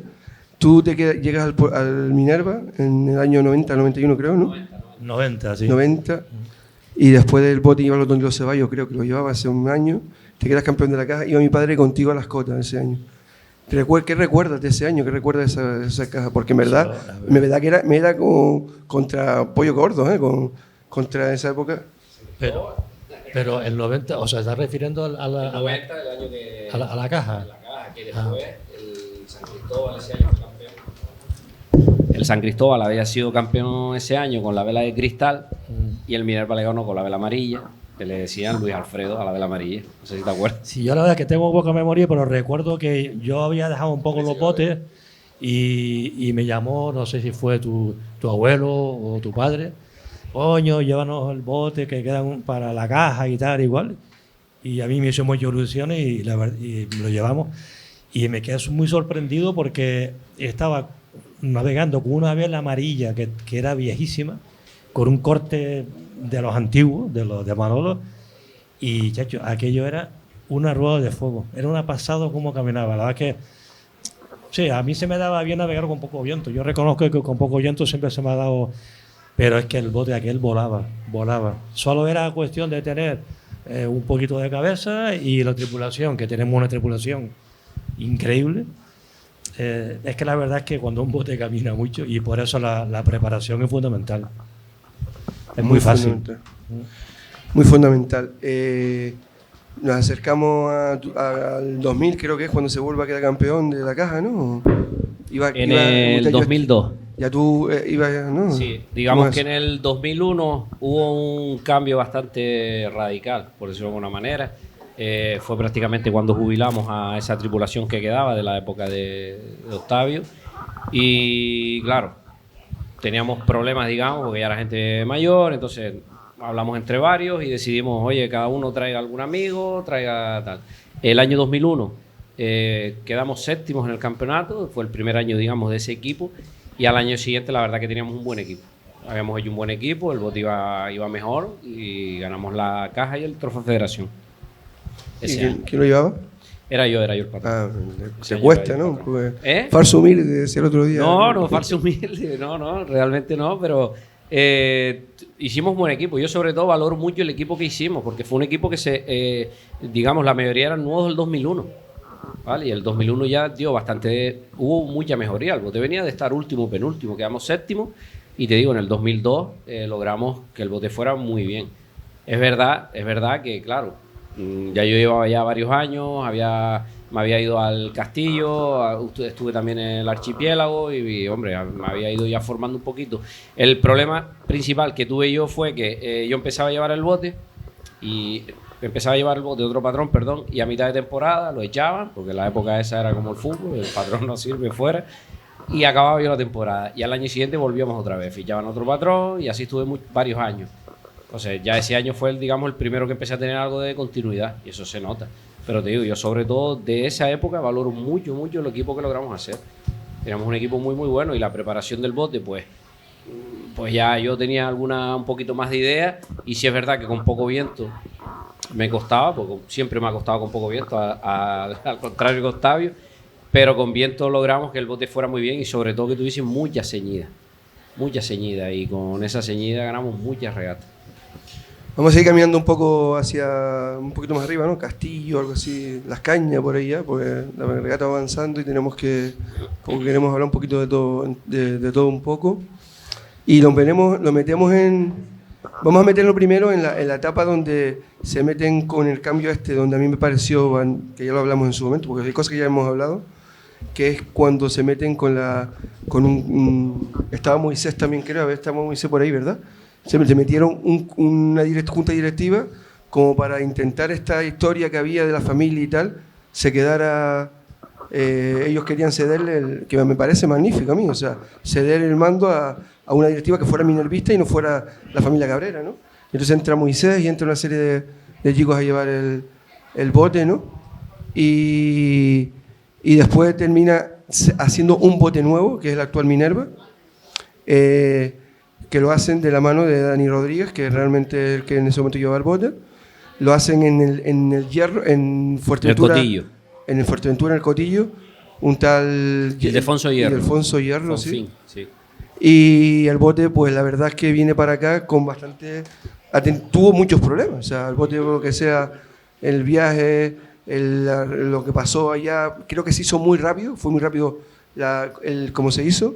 Tú llegas al Minerva en el año 90, 91 creo, ¿no? 90, sí. 90, y después del bote iba a los Don Ceballos, creo que lo llevaba hace un año, te quedas campeón de la caja, iba mi padre contigo a las cotas ese año. ¿Qué recuerdas de ese año? ¿Qué recuerdas de esa caja? Porque en verdad, me era contra Pollo Gordo, contra esa época. Pero el 90, o sea, ¿estás refiriendo a la, El 90, el año que... a la caja? La caja, que después el San Cristóbal ese año fue campeón. El San Cristóbal había sido campeón ese año con la vela de cristal y el Minerva le ganó con la vela amarilla, que le decían Luis Alfredo a la vela amarilla. No sé si te acuerdas. Sí, yo la verdad es que tengo poca memoria, pero recuerdo que yo había dejado un poco los botes y me llamó, no sé si fue tu abuelo o tu padre. Coño, llévanos el bote que quedan para la caja y tal, igual. Y a mí me hizo muchas ilusiones y lo llevamos. Y me quedé muy sorprendido porque estaba navegando con una vela amarilla que era viejísima, con un corte de los antiguos, de los de Manolo. Y, chacho, aquello era una rueda de fuego. Era una pasada como caminaba. La verdad que, sí, a mí se me daba bien navegar con poco viento. Yo reconozco que con poco viento siempre se me ha dado... Pero es que el bote aquel volaba. Solo era cuestión de tener un poquito de cabeza y la tripulación, que tenemos una tripulación increíble. Es que la verdad es que cuando un bote camina mucho, y por eso la preparación es fundamental. Es muy fácil. Fundamental. Muy fundamental. Nos acercamos al 2000, creo que es cuando se vuelve a quedar campeón de la caja, ¿no? En el 2002. Ya tú ibas, ¿no? Sí, digamos que en el 2001 hubo un cambio bastante radical, por decirlo de alguna manera. Fue prácticamente cuando jubilamos a esa tripulación que quedaba de la época de Octavio. Y claro, teníamos problemas, digamos, porque ya era gente mayor, entonces hablamos entre varios y decidimos, oye, cada uno traiga algún amigo, traiga tal. El año 2001 quedamos séptimos en el campeonato, fue el primer año, digamos, de ese equipo. Y al año siguiente la verdad que teníamos un buen equipo. Habíamos hecho un buen equipo, el bote iba mejor y ganamos la caja y el trofeo Federación. ¿Quién lo llevaba? Era yo el patrón. Se cuesta, ¿no? ¿Eh? Falso humilde, decía el otro día. No, falso humilde, no, realmente no, pero hicimos un buen equipo. Yo sobre todo valoro mucho el equipo que hicimos, porque fue un equipo que digamos, la mayoría eran nuevos del 2001. ¿Vale? Y el 2001 ya dio hubo mucha mejoría. El bote venía de estar último, penúltimo, quedamos séptimo. Y te digo, en el 2002 logramos que el bote fuera muy bien. Es verdad que, claro, ya yo llevaba ya varios años, me había ido al castillo, estuve también en el archipiélago y hombre, me había ido ya formando un poquito. El problema principal que tuve yo fue que yo empezaba a llevar el bote otro patrón, y a mitad de temporada lo echaban, porque en la época esa era como el fútbol, el patrón no sirve fuera, y acababa yo la temporada. Y al año siguiente volvíamos otra vez, fichaban otro patrón y así estuve varios años. Entonces ya ese año fue el primero que empecé a tener algo de continuidad y eso se nota. Pero te digo, yo sobre todo de esa época valoro mucho, mucho el equipo que logramos hacer. Teníamos un equipo muy, muy bueno y la preparación del bote, pues ya yo tenía un poquito más de idea y sí es verdad que con poco viento me costaba, porque siempre me ha costado con poco viento, al contrario que Octavio, pero con viento logramos que el bote fuera muy bien y sobre todo que tuviese mucha ceñida y con esa ceñida ganamos muchas regatas. Vamos a ir caminando un poquito más arriba, ¿no? Castillo, algo así, Las Cañas por ahí ya, porque la regata va avanzando y queremos hablar un poquito de todo un poco. Y vamos a meterlo primero en la etapa donde se meten con el cambio donde a mí me pareció, que ya lo hablamos en su momento, porque hay cosas que ya hemos hablado, que es cuando se meten estaba Moisés también, creo, estaba Moisés por ahí, ¿verdad? Se metieron una junta directiva como para intentar esta historia que había de la familia y tal, se quedara... ellos querían cederle, que me parece magnífico a mí, o sea, ceder el mando a una directiva que fuera minervista y no fuera la familia Cabrera, ¿no? Entonces entra Moisés y entra una serie de chicos a llevar el bote, ¿no? Y después termina haciendo un bote nuevo, que es el actual Minerva, que lo hacen de la mano de Dani Rodríguez, que realmente es el que en ese momento lleva el bote. Lo hacen en el Hierro, en Fuerteventura. El Cotillo. En el Fuerteventura, en el Cotillo, un tal... Ildefonso Hierro. Ildefonso Hierro, sí. Sí. Y el bote, pues la verdad es que viene para acá con bastante... Tuvo muchos problemas, o sea, el bote, lo que sea, el viaje, lo que pasó allá, creo que se hizo muy rápido, fue muy rápido como se hizo.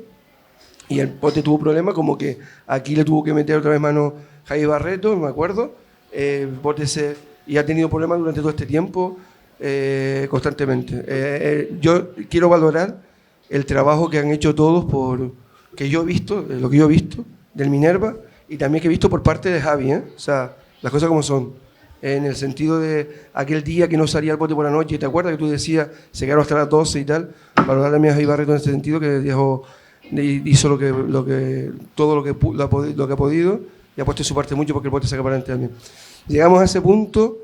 Y el bote tuvo problemas, como que aquí le tuvo que meter otra vez mano Javi Barreto, me acuerdo. El bote y ha tenido problemas durante todo este tiempo, constantemente. Yo quiero valorar el trabajo que han hecho todos, que yo he visto, lo que yo he visto del Minerva, y también que he visto por parte de Javi, ¿eh? O sea, las cosas como son. En el sentido de aquel día que no salía el bote por la noche, ¿te acuerdas que tú decías, se quedaron hasta las 12 y tal? Valorar también a Javi Barreto en ese sentido, que hizo todo lo que ha podido, y ha puesto su parte mucho porque el bote saca para adelante también. Llegamos a ese punto,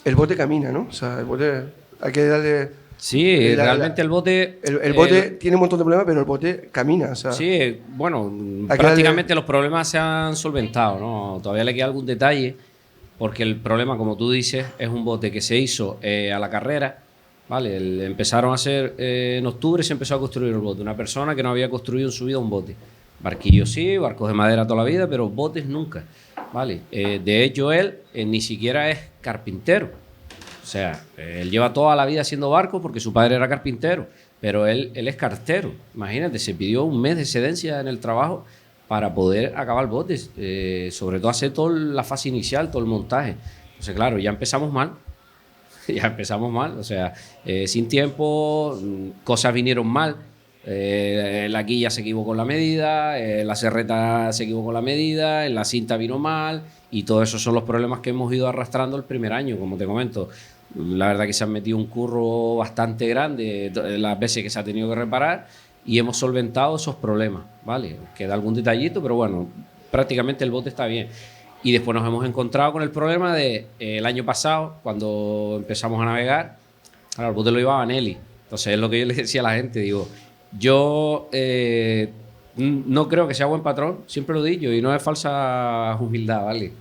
el bote camina, ¿no? O sea, el bote hay que darle... Sí, realmente el bote... El bote tiene un montón de problemas, pero el bote camina, o sea... Sí, bueno, prácticamente los problemas se han solventado, ¿no? Todavía le queda algún detalle, porque el problema, como tú dices, es un bote que se hizo a la carrera, ¿vale? Empezaron a hacer, en octubre se empezó a construir el bote. Una persona que no había construido en su vida un bote. Barquillos sí, barcos de madera toda la vida, pero botes nunca, ¿vale? De hecho, él ni siquiera es carpintero. O sea, él lleva toda la vida haciendo barcos porque su padre era carpintero, pero él es cartero. Imagínate, se pidió un mes de excedencia en el trabajo para poder acabar el bote, sobre todo hacer toda la fase inicial, todo el montaje. Entonces, claro, ya empezamos mal. Ya empezamos mal, o sea, sin tiempo, cosas vinieron mal. La quilla se equivocó en la medida, la serreta se equivocó en la medida, en la cinta vino mal, y todos esos son los problemas que hemos ido arrastrando el primer año, como te comento. La verdad que se han metido un curro bastante grande las veces que se ha tenido que reparar, y hemos solventado esos problemas, ¿vale? Queda algún detallito, pero bueno, prácticamente el bote está bien. Y después nos hemos encontrado con el problema de el año pasado, cuando empezamos a navegar, el bote lo llevaba Nelly. Entonces es lo que yo le decía a la gente, digo, yo no creo que sea buen patrón, siempre lo digo, y no es falsa humildad, ¿vale?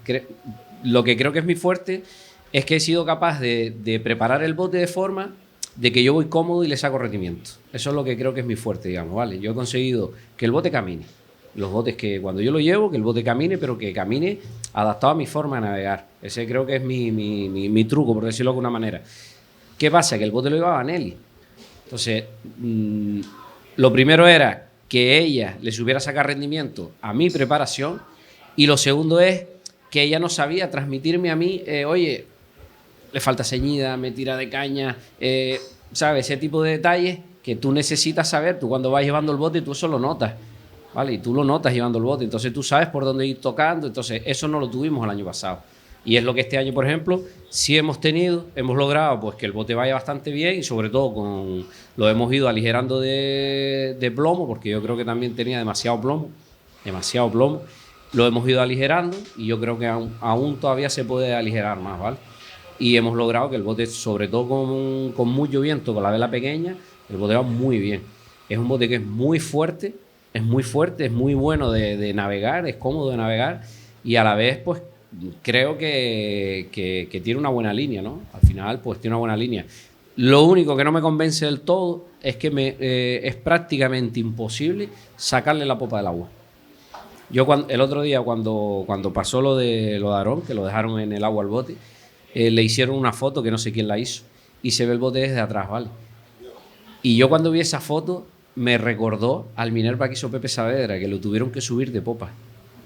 Lo que creo que es mi fuerte es que he sido capaz de preparar el bote de forma de que yo voy cómodo y le saco rendimiento. Eso es lo que creo que es mi fuerte, digamos, ¿vale? Yo he conseguido que el bote camine. Los botes que cuando yo lo llevo, que el bote camine, pero que camine adaptado a mi forma de navegar. Ese creo que es mi truco, por decirlo de alguna manera. ¿Qué pasa? Que el bote lo llevaba Nelly. Entonces, lo primero era que ella le supiera sacar rendimiento a mi preparación, y lo segundo es que ella no sabía transmitirme a mí, oye, le falta ceñida, me tira de caña, ¿sabes? Ese tipo de detalles que tú necesitas saber. Tú cuando vas llevando el bote, tú eso lo notas, ¿vale? Y tú lo notas llevando el bote, entonces tú sabes por dónde ir tocando. Entonces eso no lo tuvimos el año pasado, y es lo que este año, por ejemplo, sí hemos logrado pues que el bote vaya bastante bien, y sobre todo lo hemos ido aligerando de plomo, porque yo creo que también tenía demasiado plomo, lo hemos ido aligerando, y yo creo que aún todavía se puede aligerar más, ¿vale? Y hemos logrado que el bote, sobre todo con mucho viento, con la vela pequeña, el bote va muy bien. Es un bote que es muy fuerte, es muy bueno de navegar, es cómodo de navegar, y a la vez, pues, creo que tiene una buena línea, ¿no? Al final, pues, tiene una buena línea. Lo único que no me convence del todo es que es prácticamente imposible sacarle la popa del agua. Yo el otro día, cuando pasó lo de Aarón, que lo dejaron en el agua al bote, le hicieron una foto que no sé quién la hizo, y se ve el bote desde atrás, ¿vale? Y yo cuando vi esa foto me recordó al Minerva que hizo Pepe Saavedra, que lo tuvieron que subir de popa.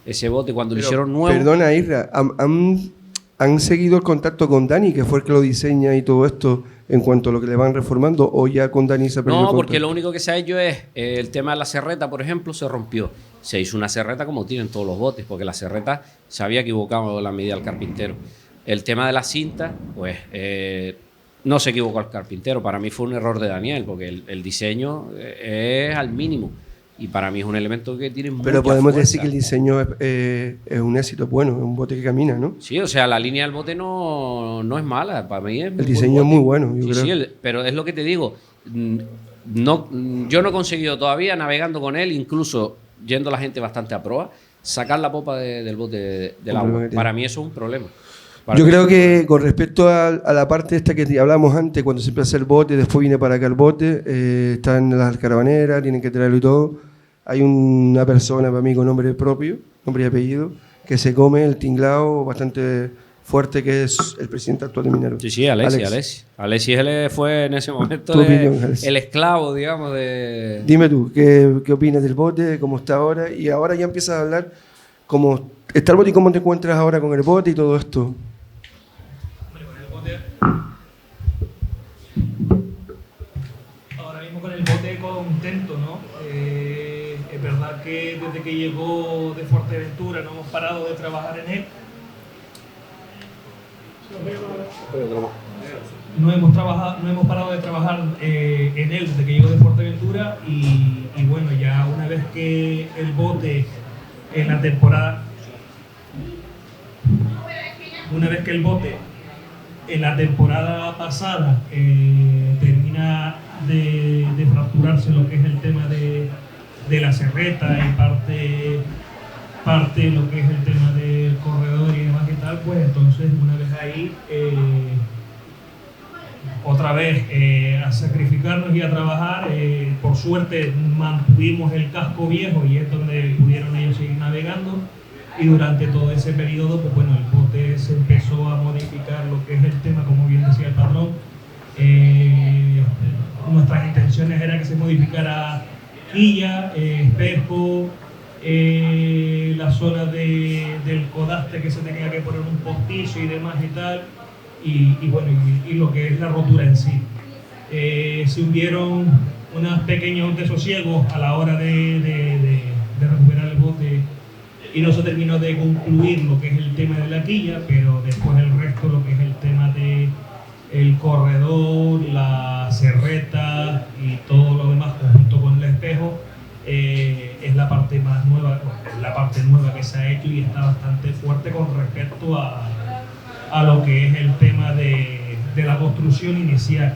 Ese bote cuando lo hicieron nuevo... Perdona, Isra, ¿han seguido el contacto con Dani, que fue el que lo diseña y todo esto, en cuanto a lo que le van reformando, o ya con Dani se ha perdido el contacto? No, porque lo único que se ha hecho es, el tema de la serreta, por ejemplo, se rompió. Se hizo una serreta como tienen todos los botes, porque la serreta se había equivocado la medida del carpintero. El tema de la cinta, pues no se equivocó el carpintero. Para mí fue un error de Daniel, porque el diseño es al mínimo, y para mí es un elemento que tiene mucha Pero podemos fuerza. decir que el diseño es un éxito, bueno, es un bote que camina, ¿no? Sí, o sea, la línea del bote no es mala. Para mí es el diseño es muy bueno, yo creo. Sí, pero es lo que te digo. Yo no he conseguido todavía, navegando con él, incluso yendo la gente bastante a proa, sacar la popa del bote del agua. Para mí eso es un problema. Yo creo que con respecto a la parte esta que hablamos antes, cuando se empieza el bote, después viene para acá el bote, están las caravaneras, tienen que traerlo y todo. Hay una persona para mí con nombre propio, nombre y apellido, que se come el tinglado bastante fuerte que es el presidente actual de Mineros. Sí, Alexis. Alexis él fue en ese momento Tu opinión, Alexis. el esclavo, digamos, de... Dime tú, ¿qué opinas del bote, cómo está ahora? Y ahora ya empiezas a hablar cómo está el bote y cómo te encuentras ahora con el bote y todo esto. Ahora mismo con el bote contento, ¿no? Es verdad que desde que llegó de Fuerteventura no hemos parado de trabajar en él. No hemos parado de trabajar en él desde que llegó de Fuerteventura y bueno, ya una vez que el bote en la temporada pasada termina de fracturarse lo que es el tema de la serreta y parte lo que es el tema del corredor y demás y tal, pues entonces una vez ahí otra vez a sacrificarnos y a trabajar. Por suerte mantuvimos el casco viejo y es donde pudieron ellos seguir navegando, y durante todo ese periodo pues bueno, el bote se empezó a modificar lo que es el tema, como bien decía el patrón. Nuestras intenciones era que se modificara quilla, espejo, la zona del codaste que se tenía que poner un postizo y demás y tal, y bueno, y lo que es la rotura en sí. Se hubieron unos pequeños desosiegos a la hora de recuperar el bote y no se terminó de concluir lo que es el tema de la quilla, pero después el resto, lo que es el tema de el corredor, la serreta y todo lo demás junto con el espejo, es la parte más nueva, la parte nueva que se ha hecho y está bastante fuerte con respecto a lo que es el tema de la construcción inicial.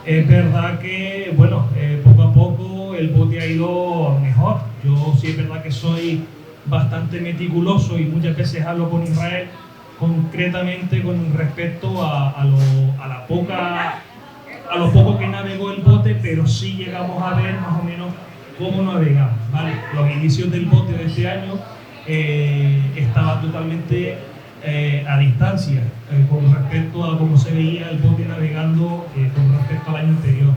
Es verdad que, bueno, poco a poco el bote ha ido mejor. Yo sí es verdad que soy bastante meticuloso y muchas veces hablo con Israel concretamente con respecto a lo poco que navegó el bote, pero sí llegamos a ver más o menos cómo navegamos, ¿vale? Los inicios del bote de este año estaban totalmente a distancia con respecto a cómo se veía el bote navegando con respecto al año anterior.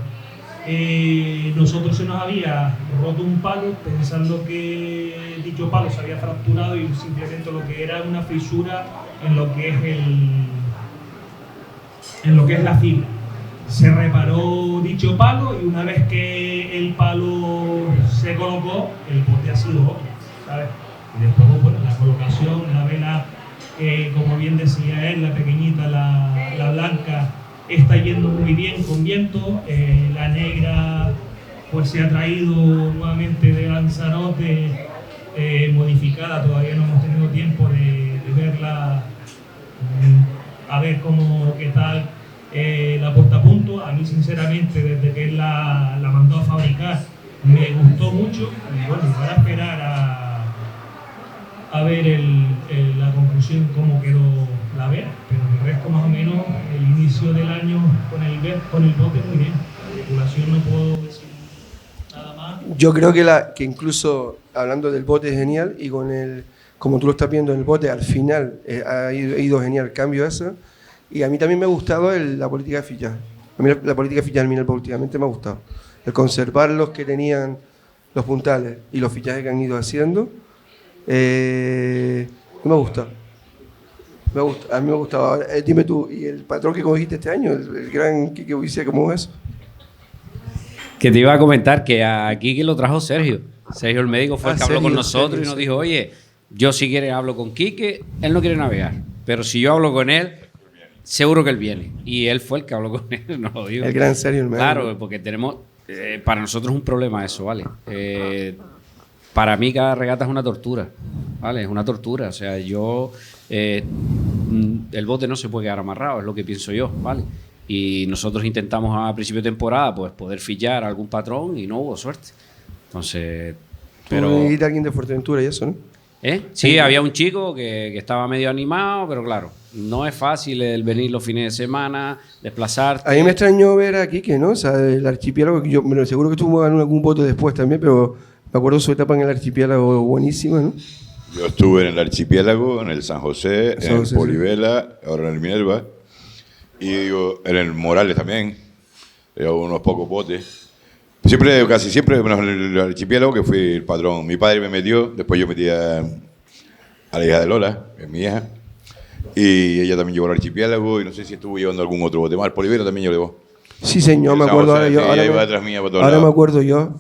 Nosotros se nos había roto un palo pensando que dicho palo se había fracturado y simplemente lo que era una fisura en lo que es la fibra. Se reparó dicho palo y una vez que el palo se colocó, el bote ha sido otro, ¿sabes? Y después, bueno, la colocación, la vela, como bien decía él, la pequeñita, la blanca, está yendo muy bien con viento. La negra pues se ha traído nuevamente de Lanzarote, modificada, todavía no hemos tenido tiempo de verla, a ver qué tal la puesta a punto. A mí sinceramente desde que él la mandó a fabricar me gustó mucho y bueno, para esperar a ver la conclusión cómo quedó la vela, pero el resto más o menos el inicio del año con el bote muy bien. La tripulación no puedo decir nada más. Yo creo que incluso hablando del bote es genial y como tú lo estás viendo en el bote, al final ha ido genial el cambio ese. Y a mí también me ha gustado la política de fichaje. A mí la política de fichaje del Minerva últimamente me ha gustado. El conservar los que tenían los puntales y los fichajes que han ido haciendo, me gusta. A mí me ha gustado. Ahora, dime tú, ¿y el patrón que cogiste este año? El gran Quique Buicia, ¿cómo es eso? Que te iba a comentar que a Quique lo trajo Sergio. Sergio el médico fue el que habló Sergio, con nosotros Sergio, y nos dijo, oye, yo si quiere hablo con Quique, él no quiere navegar, pero si yo hablo con él, seguro que él viene. Y él fue el que habló con él, no lo digo. El gran Sergio el médico. Claro, porque tenemos, para nosotros es un problema eso, ¿vale? Para mí cada regata es una tortura, ¿vale? Es una tortura, o sea, el bote no se puede quedar amarrado, es lo que pienso yo, ¿vale? Y nosotros intentamos a principio de temporada pues poder fichar a algún patrón y no hubo suerte. Entonces, pero... Ir a alguien de Fuerteventura y eso, ¿no? Sí, había un chico que estaba medio animado, pero claro, no es fácil el venir los fines de semana, desplazarte. A mí me extrañó ver a Quique, ¿no? O sea, el archipiélago, que yo seguro que estuvo en algún bote después también, pero me acuerdo su etapa en el archipiélago buenísima, ¿no? Yo estuve en el Archipiélago, en el San José, San en José, el Polivela, ahora en el Minerva, y digo, en el Morales también, unos pocos botes. Siempre, casi siempre, menos en el Archipiélago, que fui el patrón. Mi padre me metió, después yo metí a la hija de Lola, que es mi hija, y ella también llevó al Archipiélago, y no sé si estuvo llevando algún otro bote más. El Polivela también llevó. Sí, señor, me San acuerdo José, ahora yo. sí, Ahora, ella me, iba detrás mía por todos ahora me lados. acuerdo yo.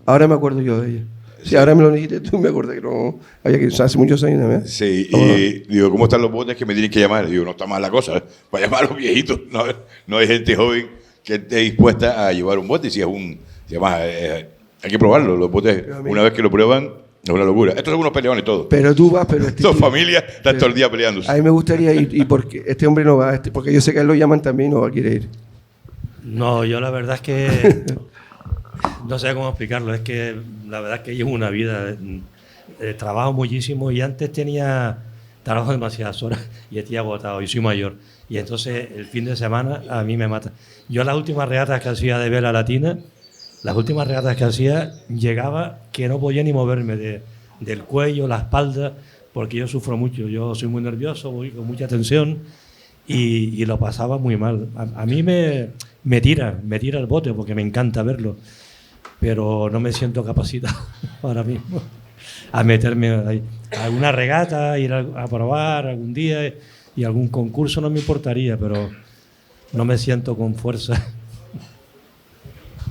Ahora me acuerdo yo de ella. Sí, ahora me lo dijiste tú, me acordé que no. Había que hace muchos años también. Sí, ¿Cómo no? y digo, ¿cómo están los botes que me tienen que llamar? Digo, no está mal la cosa, para llamar a los viejitos. No, no hay gente joven que esté dispuesta a llevar un bote. Si es un, si además, hay que probarlo. Los botes, una vez que lo prueban, es una locura. Estos son unos peleones todos. Pero tú vas, pero Dos familias están todo el día peleándose. A mí me gustaría ir, y porque este hombre no va, porque yo sé que a él lo llaman también y no va a querer ir. No, yo la verdad es que no sé cómo explicarlo. Es que la verdad es que llevo una vida, trabajo muchísimo y antes trabajo demasiadas horas y estoy agotado y soy mayor. Y entonces el fin de semana a mí me mata. Yo las últimas regatas que hacía de vela latina, llegaba que no podía ni moverme del cuello, la espalda, porque yo sufro mucho. Yo soy muy nervioso, voy con mucha tensión y lo pasaba muy mal. A mí me tira el bote porque me encanta verlo, pero no me siento capacitado ahora mismo a meterme a alguna regata, ir a probar algún día y algún concurso no me importaría, pero no me siento con fuerza.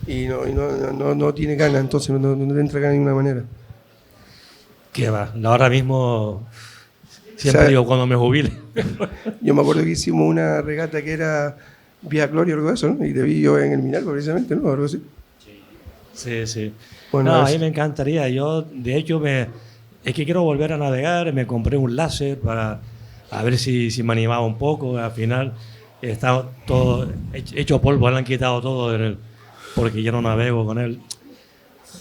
Y no tiene ganas, entonces no te entra ganas de ninguna manera. ¿Qué va? Ahora mismo siempre O sea, digo cuando me jubile. Yo me acuerdo que hicimos una regata que era Vía Gloria o algo de eso, ¿no? Y te vi yo en el Minerva precisamente, ¿no? Algo así. Sí, sí. Bueno, No, a mí me encantaría. Yo, de hecho, es que quiero volver a navegar. Me compré un láser para a ver si me animaba un poco. Al final está todo hecho polvo, le han quitado todo porque yo no navego con él.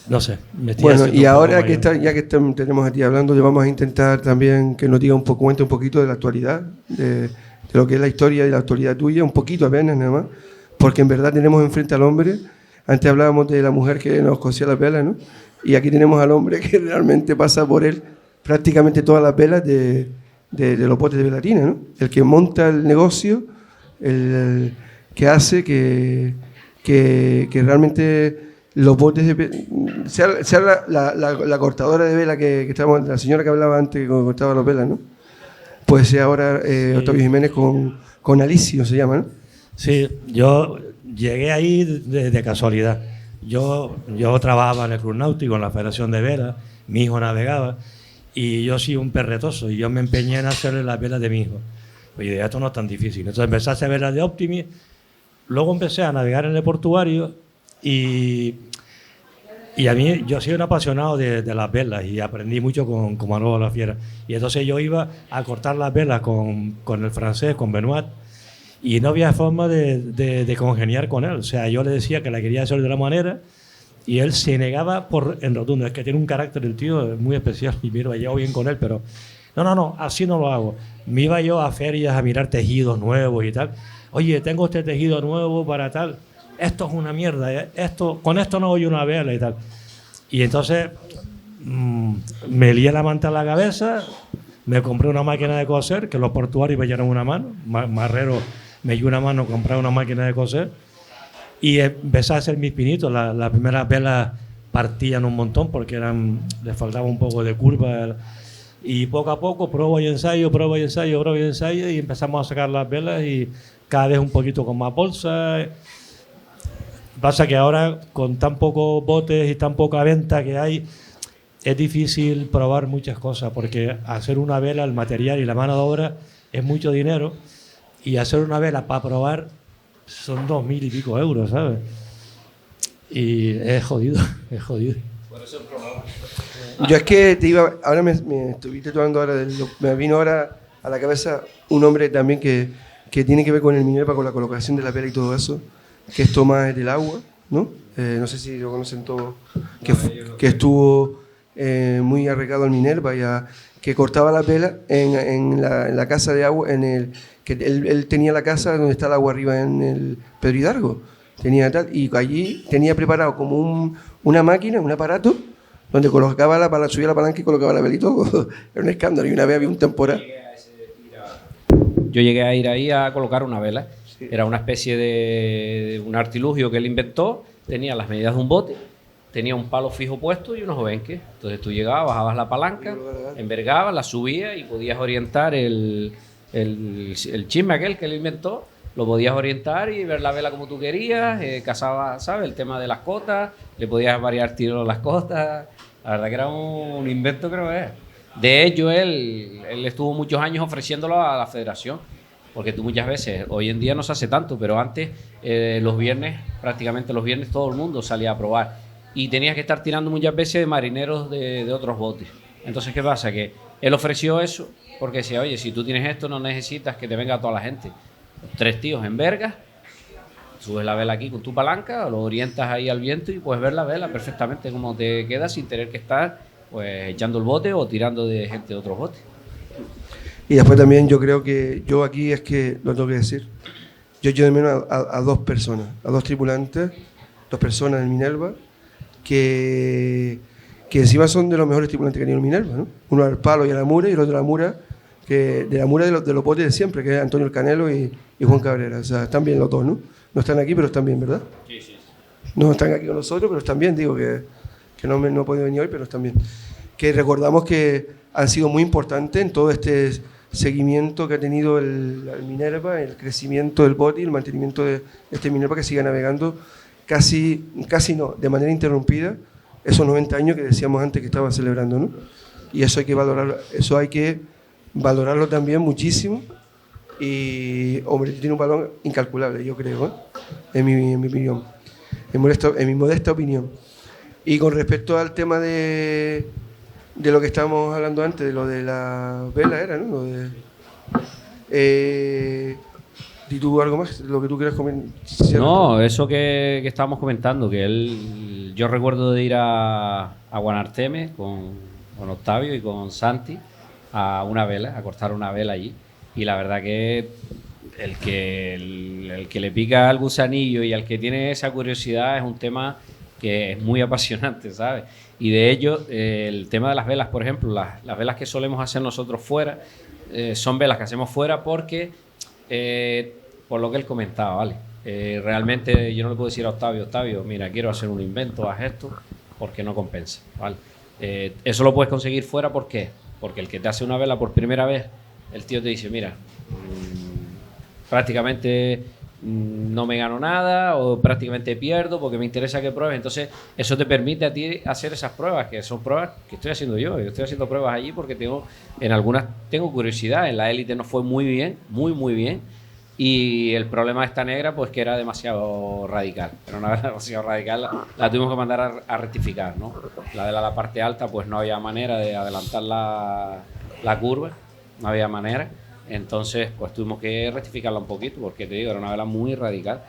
No sé, me estoy Bueno, haciendo y un poco ahora que mayor. tenemos a ti hablando, le vamos a intentar también que nos diga cuente un poquito de la actualidad, de lo que es la historia y la actualidad tuya, un poquito apenas nada más, porque en verdad tenemos enfrente al hombre. Antes hablábamos de la mujer que nos cosía las velas, ¿no? Y aquí tenemos al hombre que realmente pasa por él prácticamente todas las velas de los botes de velatina, ¿no? El que monta el negocio, el que hace que realmente los botes sea la cortadora de vela que estábamos, la señora que hablaba antes que cortaba las velas, ¿no? Pues sea ahora Octavio Jiménez con Alicio, se llama, ¿no? Sí, yo llegué ahí de casualidad. Yo trabajaba en el Club Náutico, en la Federación de Velas, mi hijo navegaba y yo soy un perretoso y yo me empeñé en hacerle las velas de mi hijo. Oye, esto no es tan difícil. Entonces empecé a hacer velas de Optimi, luego empecé a navegar en el portuario y a mí, yo soy un apasionado de las velas y aprendí mucho con Manolo La Fiera. Y entonces yo iba a cortar las velas con el francés, con Benoit, y no había forma de congeniar con él. O sea, yo le decía que la quería hacer de la manera y él se negaba en rotundo. Es que tiene un carácter el tío muy especial y me llevo bien con él, pero no, así no lo hago. Me iba yo a ferias a mirar tejidos nuevos y tal. Oye, tengo este tejido nuevo para tal. Esto es una mierda, con esto no voy una vela y tal. Y entonces me lié la manta a la cabeza, me compré una máquina de coser, que los portuarios me llenaron una mano, Marrero me dio una mano a comprar una máquina de coser, y empecé a hacer mis pinitos. Las primeras velas partían un montón porque les faltaba un poco de curva, y poco a poco pruebo y ensayo, y empezamos a sacar las velas y cada vez un poquito con más bolsa. Pasa que ahora, con tan pocos botes y tan poca venta que hay, es difícil probar muchas cosas, porque hacer una vela, el material y la mano de obra es mucho dinero, y hacer una vela para probar son 2.000 y pico euros, ¿sabes? Y es jodido, es jodido. Yo es que ahora me estuviste hablando ahora, me vino ahora a la cabeza un hombre también que tiene que ver con el Minerva, con la colocación de la vela y todo eso, que es Tomás del Agua, ¿no? No sé si lo conocen todos, que estuvo muy arraigado al Minerva, que cortaba las velas en la casa de agua, que él tenía la casa donde está el agua arriba en el Pedro Hidalgo, y allí tenía preparado como una máquina, un aparato, donde subía la palanca y colocaba la vela y todo. Era un escándalo. Y una vez había un temporal. Yo llegué a ir ahí a colocar una vela. Era una especie de un artilugio que él inventó, tenía las medidas de un bote, tenía un palo fijo puesto y unos obenques. Entonces tú llegabas, bajabas la palanca, envergabas, la subías y podías orientar el chisme aquel que él inventó, lo podías orientar y ver la vela como tú querías, cazabas, ¿sabes? El tema de las cotas, le podías variar tiro a las cotas. La verdad que era un invento, creo que es. De hecho, él estuvo muchos años ofreciéndolo a la federación, porque tú muchas veces, hoy en día no se hace tanto, pero antes los viernes, prácticamente los viernes todo el mundo salía a probar y tenías que estar tirando muchas veces de marineros de otros botes. Entonces, ¿qué pasa? Que él ofreció eso porque decía, oye, si tú tienes esto no necesitas que te venga toda la gente. 3 tíos en vergas, subes la vela aquí con tu palanca, lo orientas ahí al viento y puedes ver la vela perfectamente como te queda sin tener que estar pues echando el bote o tirando de gente de otros botes. Y después también yo creo que yo aquí es que lo tengo que decir. Yo echo de menos a 2 personas, a 2 tripulantes, 2 personas en Minerva, que encima son de los mejores tripulantes que ha tenido Minerva, ¿no? Uno al palo y a la mura y el otro a la mura, de los botes de siempre, que es Antonio el Canelo y Juan Cabrera. O sea, están bien los dos, ¿no? No están aquí, pero están bien, ¿verdad? Sí, sí. No están aquí con nosotros, pero están bien, digo que no he podido venir hoy, pero están bien. Que recordamos que han sido muy importantes en todo este seguimiento que ha tenido el Minerva, el crecimiento del bote y el mantenimiento de este Minerva que sigue navegando casi no, de manera interrumpida, esos 90 años que decíamos antes que estaba celebrando, ¿no? Y eso hay que valorarlo también muchísimo y, hombre, tiene un valor incalculable, yo creo, ¿eh? en mi opinión, en mi modesta opinión. Y con respecto al tema de lo que estábamos hablando antes, de lo de la vela, era, ¿no? ¿Y tú algo más? Lo que tú quieras comentar. No, eso que estábamos comentando, que yo recuerdo de ir a Guanarteme con Octavio y con Santi a una vela, a cortar una vela allí. Y la verdad que el que le pica al gusanillo y al que tiene esa curiosidad es un tema que es muy apasionante, ¿sabes? Y de ello, el tema de las velas, por ejemplo, las velas que solemos hacer nosotros fuera, son velas que hacemos fuera porque, por lo que él comentaba, ¿vale? Realmente yo no le puedo decir a Octavio, mira, quiero hacer un invento, haz esto, porque no compensa, ¿vale? Eso lo puedes conseguir fuera, ¿por qué? Porque el que te hace una vela por primera vez, el tío te dice, mira, prácticamente no me gano nada o prácticamente pierdo porque me interesa que pruebes. Entonces eso te permite a ti hacer esas pruebas, que son pruebas que estoy haciendo yo estoy haciendo pruebas allí porque en algunas tengo curiosidad. En la élite nos fue muy bien, muy bien, y el problema de esta negra pues que era demasiado radical, la tuvimos que mandar a rectificar, ¿no? La de la parte alta pues no había manera de adelantar la curva, no había manera. Entonces, pues tuvimos que rectificarla un poquito, porque te digo, era una vela muy radical.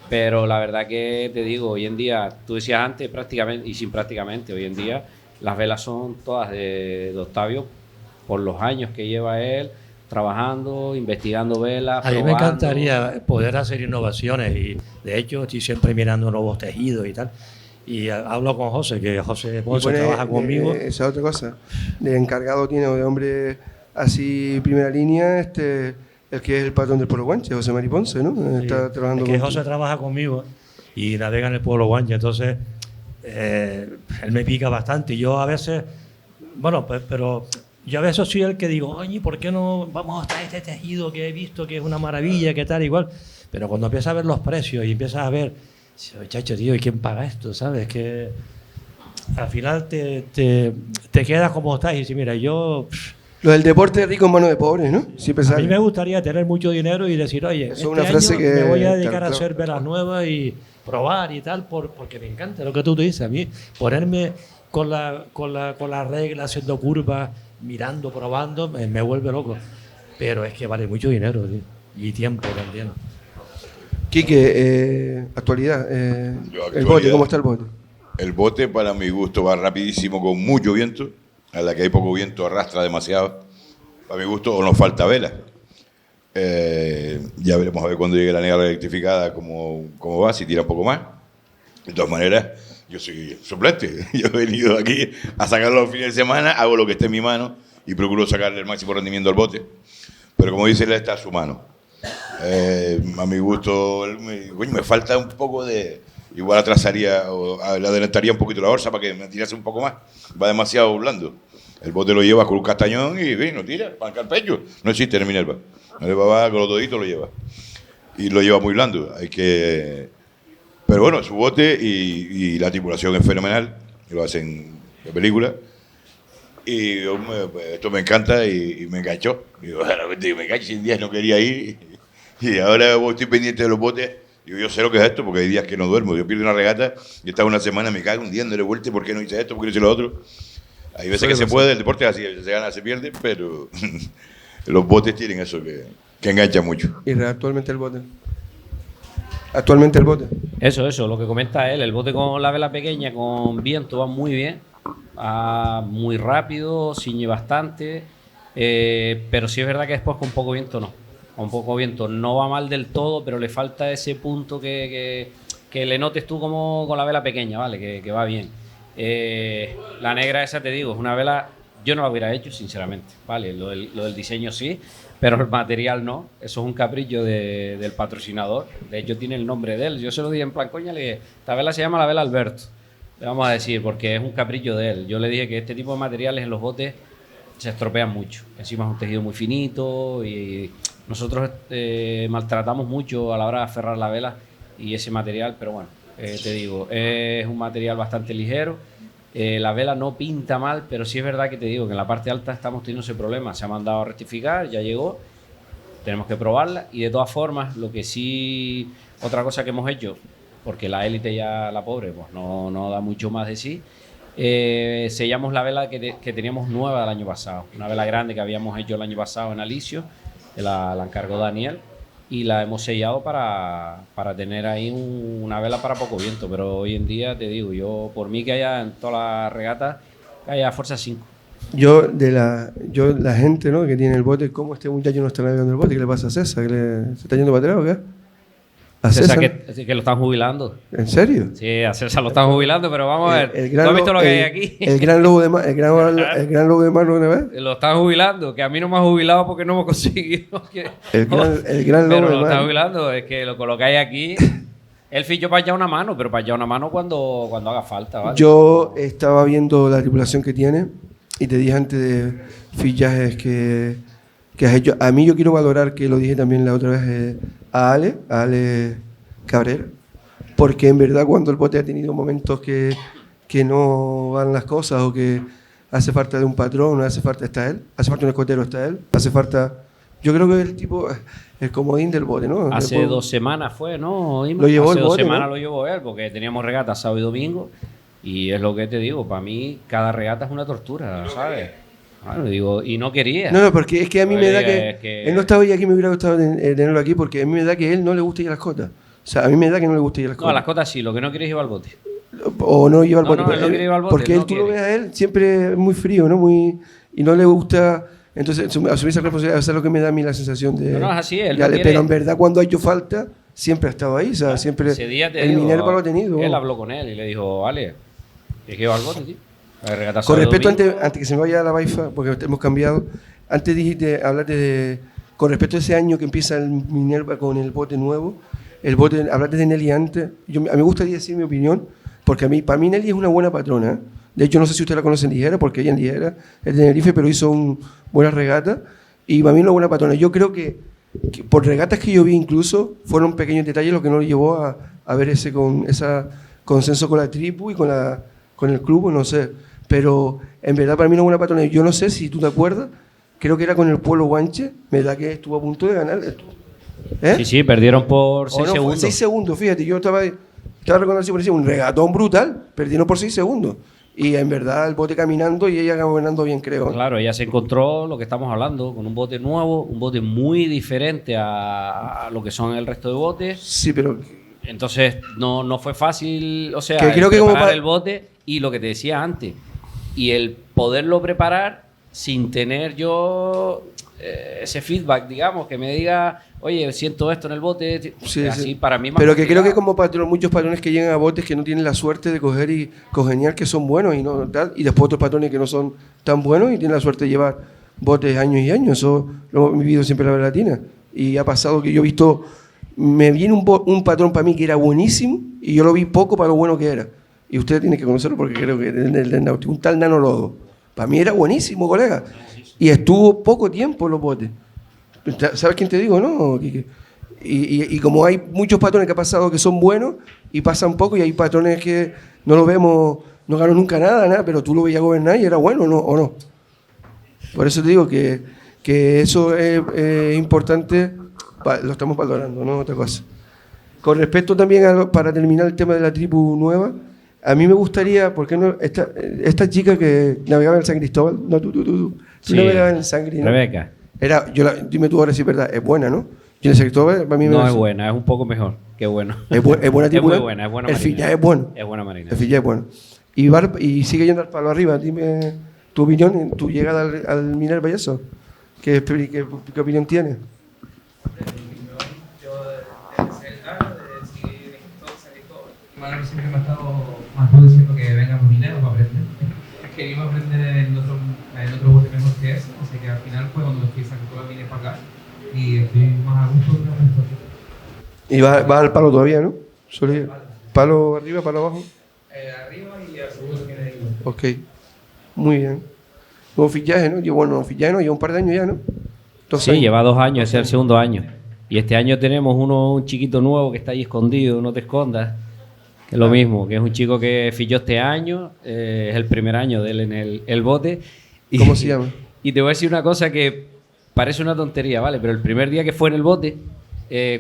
Pero la verdad que te digo, hoy en día, tú decías antes prácticamente y sin prácticamente, hoy en día las velas son todas de Octavio por los años que lleva él trabajando, investigando velas. A mí me encantaría poder hacer innovaciones y de hecho estoy siempre mirando nuevos tejidos y tal. Y hablo con José, que José Ponce trabaja conmigo. Esa es otra cosa. De encargado tiene de hombre así primera línea, el que es el patrón del Pueblo Guanche, José Mari Ponce, ¿no? Está trabajando que José trabaja conmigo y navega en el Pueblo Guanche, entonces él me pica bastante. Y yo a veces, bueno, pues, pero yo a veces soy el que digo, oye, ¿por qué no vamos a traer este tejido que he visto que es una maravilla, que tal, igual? Pero cuando empiezas a ver los precios y empiezas a ver, chacho, tío, ¿y quién paga esto? ¿Sabes? Que al final te quedas como estás y dices, mira, yo... Lo del deporte rico en mano de pobres, ¿no? Siempre a mí me gustaría tener mucho dinero y decir, oye, es una frase que me voy a dedicar a hacer velas nuevas y probar y tal, porque me encanta lo que tú dices. A mí, ponerme con la regla, haciendo curvas, mirando, probando, me vuelve loco. Pero es que vale mucho dinero, tío, y tiempo también. Quique, actualidad, el bote, ¿cómo está el bote? El bote, para mi gusto, va rapidísimo con mucho viento. A la que hay poco viento arrastra demasiado, para mi gusto, o nos falta vela. Ya veremos a ver cuando llegue la negra electrificada cómo va, si tira un poco más. De todas maneras, Yo soy suplente. Yo he venido aquí a sacarlo los fines de semana, hago lo que esté en mi mano y procuro sacarle el máximo rendimiento al bote. Pero como dice él, está a su mano. A mi gusto, me falta un poco de... Igual atrasaría o le adelantaría un poquito la orza para que me tirase un poco más. Va demasiado blando. El bote lo lleva con un castañón y no tira, panca al pecho. No existe en el Minerva. Minerva va con los toditos, lo lleva. Y lo lleva muy blando. Hay que... Pero bueno, su bote y la tripulación es fenomenal. Lo hacen de película. Y esto me encanta y me enganchó. Digo, me enganché, sin días no quería ir. Y ahora estoy pendiente de los botes. Digo, yo sé lo que es esto, porque hay días que no duermo. Yo pierdo una regata y estaba una semana, me cago un día dándole vuelta. ¿Por qué no hice esto? ¿Por qué no hice lo otro? Hay veces que se puede, el deporte es así, se gana, se pierde, pero los botes tienen eso que engancha mucho. ¿Y actualmente el bote? Actualmente el bote. Eso, lo que comenta él. El bote con la vela pequeña, con viento, va muy bien. Va muy rápido, ciñe bastante. Pero sí es verdad que después con poco viento no. Con poco viento no va mal del todo, pero le falta ese punto que le notes tú como con la vela pequeña, ¿vale? Que va bien. La negra esa, te digo, es una vela... Yo no la hubiera hecho, sinceramente, ¿vale? Lo del diseño sí, pero el material no. Eso es un capricho del patrocinador. De hecho, tiene el nombre de él. Yo se lo dije en plan, coña, le dije, esta vela se llama la vela Alberto. Le vamos a decir, porque es un capricho de él. Yo le dije que este tipo de materiales en los botes se estropean mucho. Encima es un tejido muy finito y nosotros maltratamos mucho a la hora de aferrar la vela y ese material, pero bueno, te digo, es un material bastante ligero. La vela no pinta mal, pero sí es verdad que te digo que en la parte alta estamos teniendo ese problema. Se ha mandado a rectificar, ya llegó, tenemos que probarla y de todas formas, lo que sí, otra cosa que hemos hecho, porque la élite ya, la pobre, pues no da mucho más de sí, sellamos la vela que teníamos nueva del año pasado, una vela grande que habíamos hecho el año pasado en Alicio, que la encargó Daniel, y la hemos sellado para tener ahí una vela para poco viento, pero hoy en día te digo, yo por mí que haya en todas las regatas, que haya fuerza 5. La gente, ¿no?, que tiene el bote, ¿cómo este muchacho no está navegando el bote? ¿Qué le pasa a César? ¿Se está yendo para atrás o qué? ¿A César César? que lo están jubilando. ¿En serio? Sí, a César lo están jubilando, pero vamos a ver. ¿Tú has visto lo que hay aquí? El gran lobo de mar, el gran lobo de mar, ¿no? Lo están jubilando, que a mí no me ha jubilado porque no hemos conseguido. El gran lobo pero de lo mar. están jubilando, es que lo colocáis aquí. Él fichó para allá una mano, pero para allá una mano cuando haga falta, ¿vale? Yo estaba viendo la tripulación que tiene y te dije antes de fichajes que has hecho. A mí yo quiero valorar, que lo dije también la otra vez, a Ale Cabrera, porque en verdad cuando el bote ha tenido momentos que no van las cosas o que hace falta de un patrón, hace falta, está él, hace falta un escotero, está él, hace falta... Yo creo que el tipo, el comodín del bote, ¿no? Hace 2 semanas fue, ¿no? Lo llevó hace el 2 bote, semanas ¿no? lo llevó él, porque teníamos regata sábado y domingo, y es lo que te digo, para mí cada regata es una tortura, ¿sabes? Bueno, digo, y no quería. No, porque es que a mí me da Es que... Él no estaba hoy aquí, me hubiera gustado tenerlo aquí, porque a mí me da que a él no le gusta ir a las cotas. O sea, a mí me da que no le gusta ir a las No, cotas. a las cotas sí, lo que no quieres es ir al bote. O no lleva al No, bote. no, él no quiere ir al bote, Porque no tú lo quiere. ves a él siempre muy frío, ¿no? Y no le gusta... Entonces, asumir esa responsabilidad, eso es lo que me da a mí la sensación de... No, es así, él de no Ale, quiere- pero en verdad cuando ha hecho falta, siempre ha estado ahí. O sea, siempre... Ese día te el digo, Minerva lo ha tenido. Él habló con él y le dijo, vale, ¿quieres que ir al bote, tío? A ver, regata Con sábado y respecto, domingo. antes que se me vaya la Baifa, porque hemos cambiado, antes dijiste, hablaste de... Con respecto a ese año que empieza el Minerva con el bote nuevo, hablaste de Nelly antes. A mí me gustaría decir mi opinión, porque para mí Nelly es una buena patrona. De hecho, no sé si usted la conoce en Ligera, porque ella en Ligera es de Tenerife, pero hizo buena regata. Y para mí es una buena patrona. Yo creo que por regatas que yo vi incluso, fueron pequeños detalles lo que no lo llevó a ver ese consenso con la tribu y con el club, no sé. Pero en verdad para mí no es una patrona. Yo no sé si tú te acuerdas, creo que era con el Pueblo Guanche, me da que estuvo a punto de ganar. ¿Eh? Sí, sí, perdieron por O 6 no, fue segundos. 6 segundos, fíjate, yo estaba recordando si parecía un regatón brutal, perdieron por 6 segundos. Y en verdad el bote caminando y ella ganando bien, creo. Claro, ella se encontró lo que estamos hablando, con un bote nuevo, un bote muy diferente a lo que son el resto de botes. Sí, pero Entonces no fue fácil, o sea, Que el creo que como preparar pa- el bote y lo que te decía antes. Y el poderlo preparar sin tener yo ese feedback, digamos, que me diga, oye, siento esto en el bote, Sí, así sí. para mí más Pero que creo que complicado. como patrón, muchos patrones que llegan a botes que no tienen la suerte de coger y congeniar, que son buenos y no tal, y después otros patrones que no son tan buenos y tienen la suerte de llevar botes años y años. Eso lo hemos vivido siempre en la latina. Y ha pasado que yo he visto, me viene un patrón para mí que era buenísimo y yo lo vi poco para lo bueno que era. Y usted tiene que conocerlo porque creo que el náutico, un tal Nano Lodo, para mí era buenísimo, colega. Y estuvo poco tiempo en los botes. ¿Sabes quién te digo, no, Quique? Y como hay muchos patrones que ha pasado que son buenos y pasan poco, y hay patrones que no lo vemos, no ganó nunca nada, pero tú lo veías gobernar y era bueno, ¿no? ¿O no? Por eso te digo que eso es importante, lo estamos valorando, no otra cosa. Con respecto también, para terminar el tema de la tribu nueva, a mí me gustaría, ¿por qué no? Esta chica que navegaba en San Cristóbal, no, tú Sí. navegabas en San Cristóbal. Rebeca. Dime tú ahora si es verdad, es buena, ¿no? Yo en San Cristóbal, para mí No me es buena, es un poco mejor. Qué bueno. es buena Es muy tripulante. buena, es buena El marina. fillaje es bueno. Es buena marina. El fillaje es bueno. Y sigue yendo al palo arriba. Dime tu opinión, tu llegada al Minerva y eso. ¿Qué opinión tienes? Manuel siempre me ha estado más no diciendo que vengamos mineros para aprender. Queríamos aprender en otro bote mejor que ese, así que al final fue cuando fui a San Cristóbal vine para acá y estoy más a gusto que el resto. Y vas al palo todavía, ¿no? Solo ir. ¿Palo arriba, palo abajo? Arriba y al segundo que le digo. Ok. Muy bien. Nuevo fillaje, ¿no? Nuevo fillaje, ¿no? Lleva un par de años ya, ¿no? Sí, lleva 2 años, ese es el segundo año. Y este año tenemos un chiquito nuevo que está ahí escondido, no te escondas. Que es lo mismo, que es un chico que filló este año, es el primer año de él en el bote. ¿Cómo se llama? Y te voy a decir una cosa que parece una tontería, ¿vale? Pero el primer día que fue en el bote,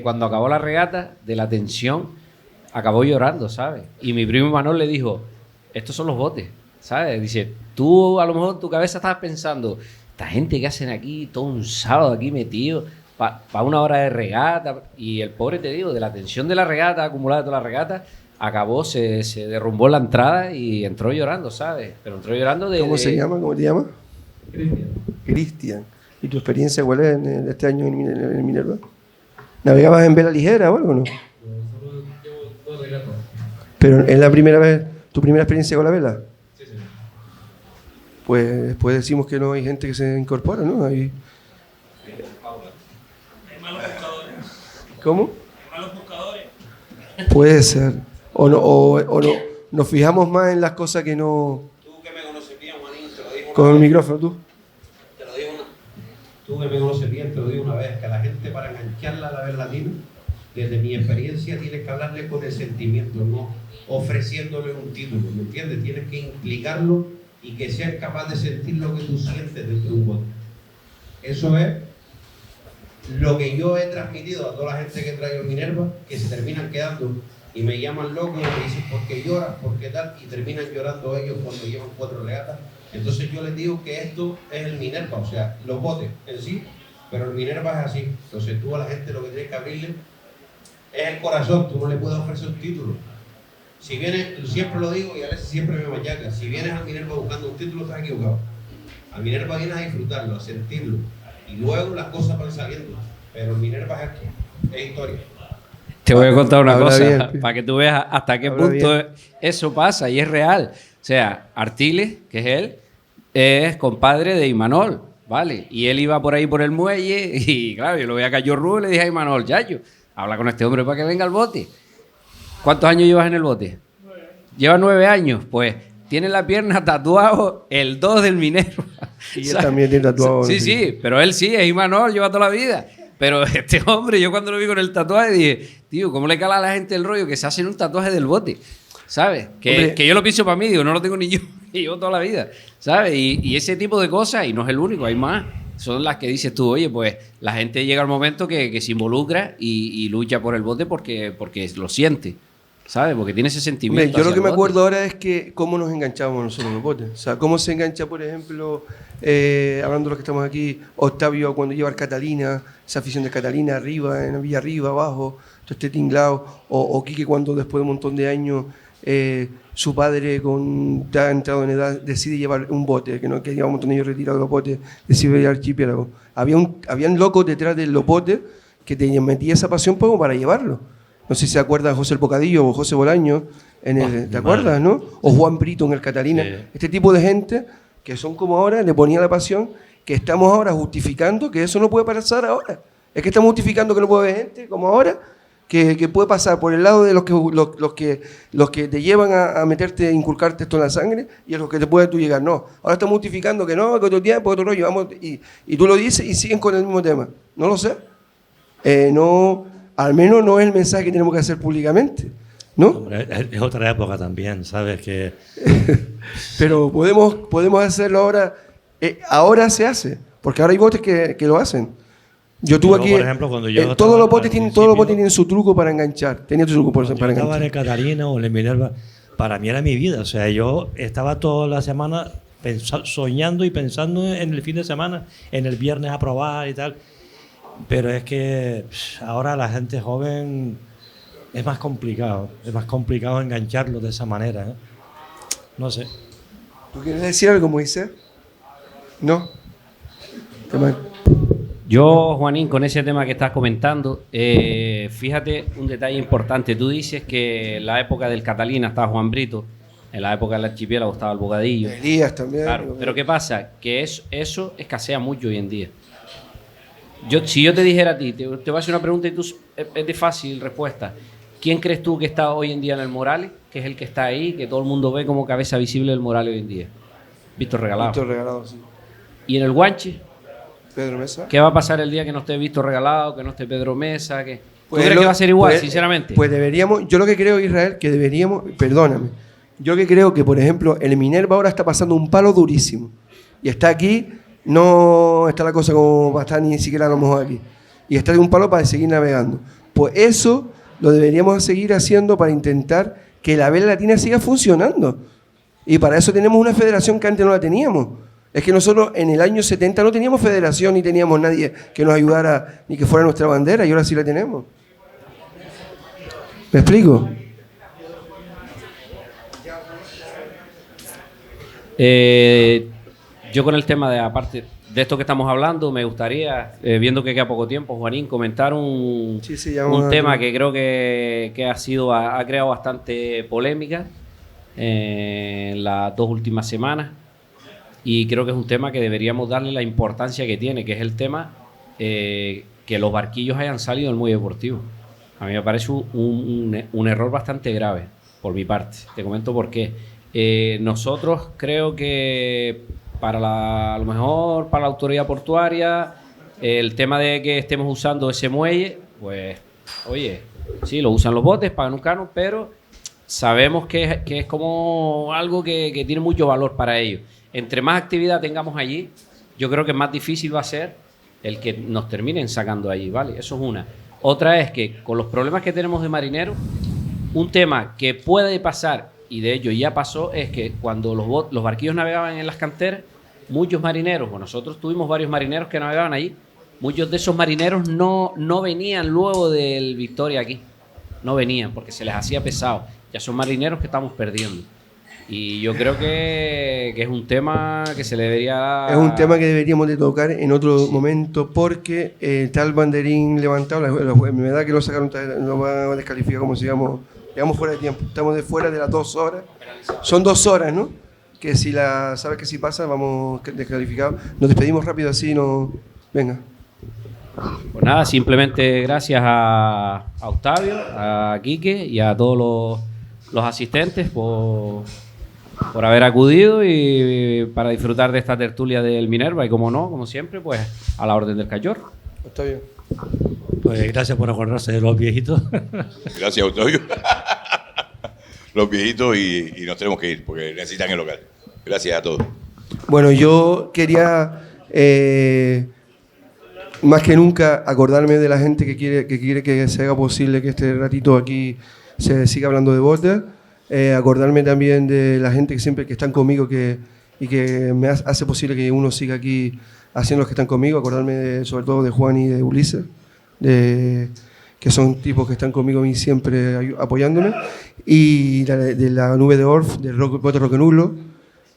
cuando acabó la regata, de la tensión, acabó llorando, ¿sabes? Y mi primo Manuel le dijo, estos son los botes, ¿sabes? Dice, tú a lo mejor en tu cabeza estabas pensando, esta gente que hacen aquí todo un sábado aquí metido para una hora de regata. Y el pobre, te digo, de la tensión de la regata, acumulada de toda la regata, acabó, se derrumbó la entrada y entró llorando, ¿sabes? Pero entró llorando de... ¿Cómo se llama? ¿Cómo te llamas? Cristian. Cristian. ¿Y tu experiencia cuál es este año en el Minerva? ¿Navegabas en vela ligera o algo, no? Solo llevo 2 regatas. Pero es la primera vez, tu primera experiencia con la vela. Sí, sí. Pues después decimos que no hay gente que se incorpora, ¿no? Hay malos buscadores. ¿Cómo? Hay malos buscadores. Puede ser. O no, nos fijamos más en las cosas que no... Tú que me conoces bien, Juanín, te lo digo Con una el vez. micrófono, tú. Te lo digo Tú que me conoces bien, te lo digo una vez, que a la gente para engancharla a la vez latina, desde mi experiencia tienes que hablarle con el sentimiento, no ofreciéndole un título, ¿me entiendes? Tienes que implicarlo y que seas capaz de sentir lo que tú sientes dentro de un bote. Eso es lo que yo he transmitido a toda la gente que trae el Minerva, que se terminan quedando y me llaman loco y me dicen ¿por qué lloras? ¿Por qué tal? Y terminan llorando ellos cuando llevan 4 regatas. Entonces yo les digo que esto es el Minerva, o sea, los botes en sí, pero el Minerva es así. Entonces tú a la gente lo que tienes que abrirle es el corazón, tú no le puedes ofrecer un título. Si vienes, siempre lo digo y a veces siempre me machaca, si vienes al Minerva buscando un título estás equivocado. Al Minerva vienes a disfrutarlo, a sentirlo y luego las cosas van saliendo, pero el Minerva es esto, es historia. Te voy a contar una Habla cosa, bien. para que tú veas hasta qué Habla punto bien. eso pasa y es real. O sea, Artiles, que es él, es compadre de Imanol, ¿vale? Y él iba por ahí por el muelle y claro, yo lo veía cayó Rubio y le dije a Imanol, Yayo, habla con este hombre para que venga al bote. ¿Cuántos años llevas en el bote? 9 años. Lleva 9 años, pues tiene la pierna tatuado el 2 del Minerva. Y él ¿Sabes? también tiene tatuado. Sí, sí, pero él sí, es Imanol, lleva toda la vida. Pero este hombre, yo cuando lo vi con el tatuaje dije, tío, ¿cómo le cala a la gente el rollo que se hacen un tatuaje del bote? ¿Sabes? Hombre. Que yo lo pienso para mí, digo, no lo tengo ni yo, y yo toda la vida. ¿Sabes? Y ese tipo de cosas, y no es el único, hay más. Son las que dices tú, oye, pues la gente llega al momento que se involucra y lucha por el bote porque lo siente. ¿Sabes? Porque tiene ese Hombre, sentimiento. yo lo hacia que el me bote. acuerdo ahora es que cómo nos enganchábamos nosotros en los botes. O sea, cómo se engancha, por ejemplo, hablando de los que estamos aquí, Octavio cuando lleva al Catalina, esa afición de Catalina arriba, en Villa arriba, abajo, todo este tinglado, o Quique cuando después de un montón de años su padre ya ha entrado en edad, decide llevar un bote, que no quería un montón de ellos retirados de los botes, decide llevar archipiélago. Habían locos detrás de los botes que te metía esa pasión como para llevarlo. No sé si se acuerdan José el Bocadillo o José Bolaño, ¿te acuerdas, no? O Juan Brito en el Catalina. Sí. Este tipo de gente que son como ahora, le ponía la pasión, que estamos ahora justificando que eso no puede pasar ahora. Es que estamos justificando que no puede haber gente como ahora, que puede pasar por el lado de los que te llevan a meterte, inculcarte esto en la sangre, y a los que te pueden tú llegar. No, ahora estamos justificando que no, que otro tiempo, otro rollo, vamos, y tú lo dices y siguen con el mismo tema. No lo sé. No, al menos no es el mensaje que tenemos que hacer públicamente, ¿no? Hombre, es otra época también, ¿sabes? Que... Pero podemos hacerlo ahora. Ahora se hace, porque ahora hay botes que lo hacen. Yo tuve aquí, por ejemplo, cuando yo todos los botes tienen su truco para enganchar. Tenía su truco para enganchar. Estaba en el Catalina o en el Minerva, para mí era mi vida. O sea, yo estaba toda la semana soñando y pensando en el fin de semana, en el viernes a probar y tal. Pero es que ahora la gente joven es más complicado engancharlo de esa manera, ¿eh? No sé. ¿Tú quieres decir algo, Moisés? ¿No? Yo, Juanín, con ese tema que estás comentando, fíjate un detalle importante. Tú dices que en la época del Catalina estaba Juan Brito, en la época del archipiélago estaba el Bocadillo. Elías también. Claro, pero ¿qué pasa? Que eso escasea mucho hoy en día. Si yo te dijera a ti, te voy a hacer una pregunta y tú es de fácil respuesta. ¿Quién crees tú que está hoy en día en el Morales? Que es el que está ahí, que todo el mundo ve como cabeza visible del Morales hoy en día. Víctor Regalado. Víctor Regalado, sí. ¿Y en el Guanche? Pedro Mesa. ¿Qué va a pasar el día que no esté Víctor Regalado, que no esté Pedro Mesa? ¿Tú crees que va a ser igual, sinceramente? Pues deberíamos, yo lo que creo, Israel, que deberíamos, perdóname, yo que creo que, por ejemplo, el Minerva ahora está pasando un palo durísimo. Y está aquí, no está la cosa como va a estar ni siquiera a lo mejor aquí. Y está de un palo para seguir navegando. Pues eso lo deberíamos seguir haciendo para intentar que la vela latina siga funcionando. Y para eso tenemos una federación que antes no la teníamos. Es que nosotros en el año 70 no teníamos federación ni teníamos nadie que nos ayudara ni que fuera nuestra bandera, y ahora sí la tenemos. ¿Me explico? Yo con el tema de, aparte de esto que estamos hablando, me gustaría, viendo que queda poco tiempo, Juanín, comentar un tema que creo que ha creado bastante polémica en las 2 últimas semanas, y creo que es un tema que deberíamos darle la importancia que tiene, que es el tema que los barquillos hayan salido del muelle deportivo. A mí me parece un error bastante grave por mi parte. Te comento por qué. Nosotros creo que a lo mejor para la autoridad portuaria, el tema de que estemos usando ese muelle, pues, oye, sí, lo usan los botes, pagan un canon, pero sabemos que es como algo que tiene mucho valor para ellos. Entre más actividad tengamos allí, yo creo que más difícil va a ser el que nos terminen sacando allí, ¿vale? Eso es una. Otra es que con los problemas que tenemos de marineros, un tema que puede pasar, y de hecho ya pasó, es que cuando los barquillos navegaban en las canteras, muchos marineros, o nosotros tuvimos varios marineros que navegaban allí, muchos de esos marineros no venían luego del Victoria aquí, no venían porque se les hacía pesado. Ya son marineros que estamos perdiendo. Y yo creo que es un tema que se le debería... Es un tema que deberíamos de tocar en otro momento, porque está el banderín levantado, me da que lo sacaron, lo van a descalificar como si llegamos fuera de tiempo. Estamos fuera de las 2 horas. Son 2 horas, ¿no? Que si sabes que si pasa, vamos descalificados. Nos despedimos rápido así, no... Venga. Pues nada, simplemente gracias a Octavio, a Quique y a todos los asistentes por haber acudido y para disfrutar de esta tertulia del Minerva, y como no, como siempre, pues a la orden del cachorro. Está bien. Pues gracias por acordarse de los viejitos. Gracias, Octavio. Los viejitos, y nos tenemos que ir porque necesitan el local. Gracias a todos. Bueno, yo quería más que nunca acordarme de la gente que quiere que se haga posible que este ratito aquí se siga hablando de botes. Acordarme también de la gente que siempre que están conmigo y que me hace posible que uno siga aquí haciendo los que están conmigo. Acordarme sobre todo de Juan y de Ulises, que son tipos que están conmigo a mí siempre apoyándome, y de la Nube de Orff, del Bote Roquenulo,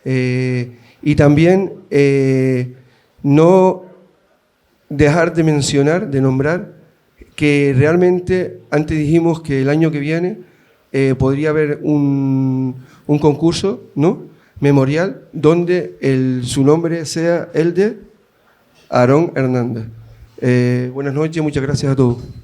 y también no dejar de mencionar, de nombrar, que realmente antes dijimos que el año que viene podría haber un concurso, ¿no?, memorial, donde su nombre sea el de Aarón Hernández. Buenas noches, muchas gracias a todos.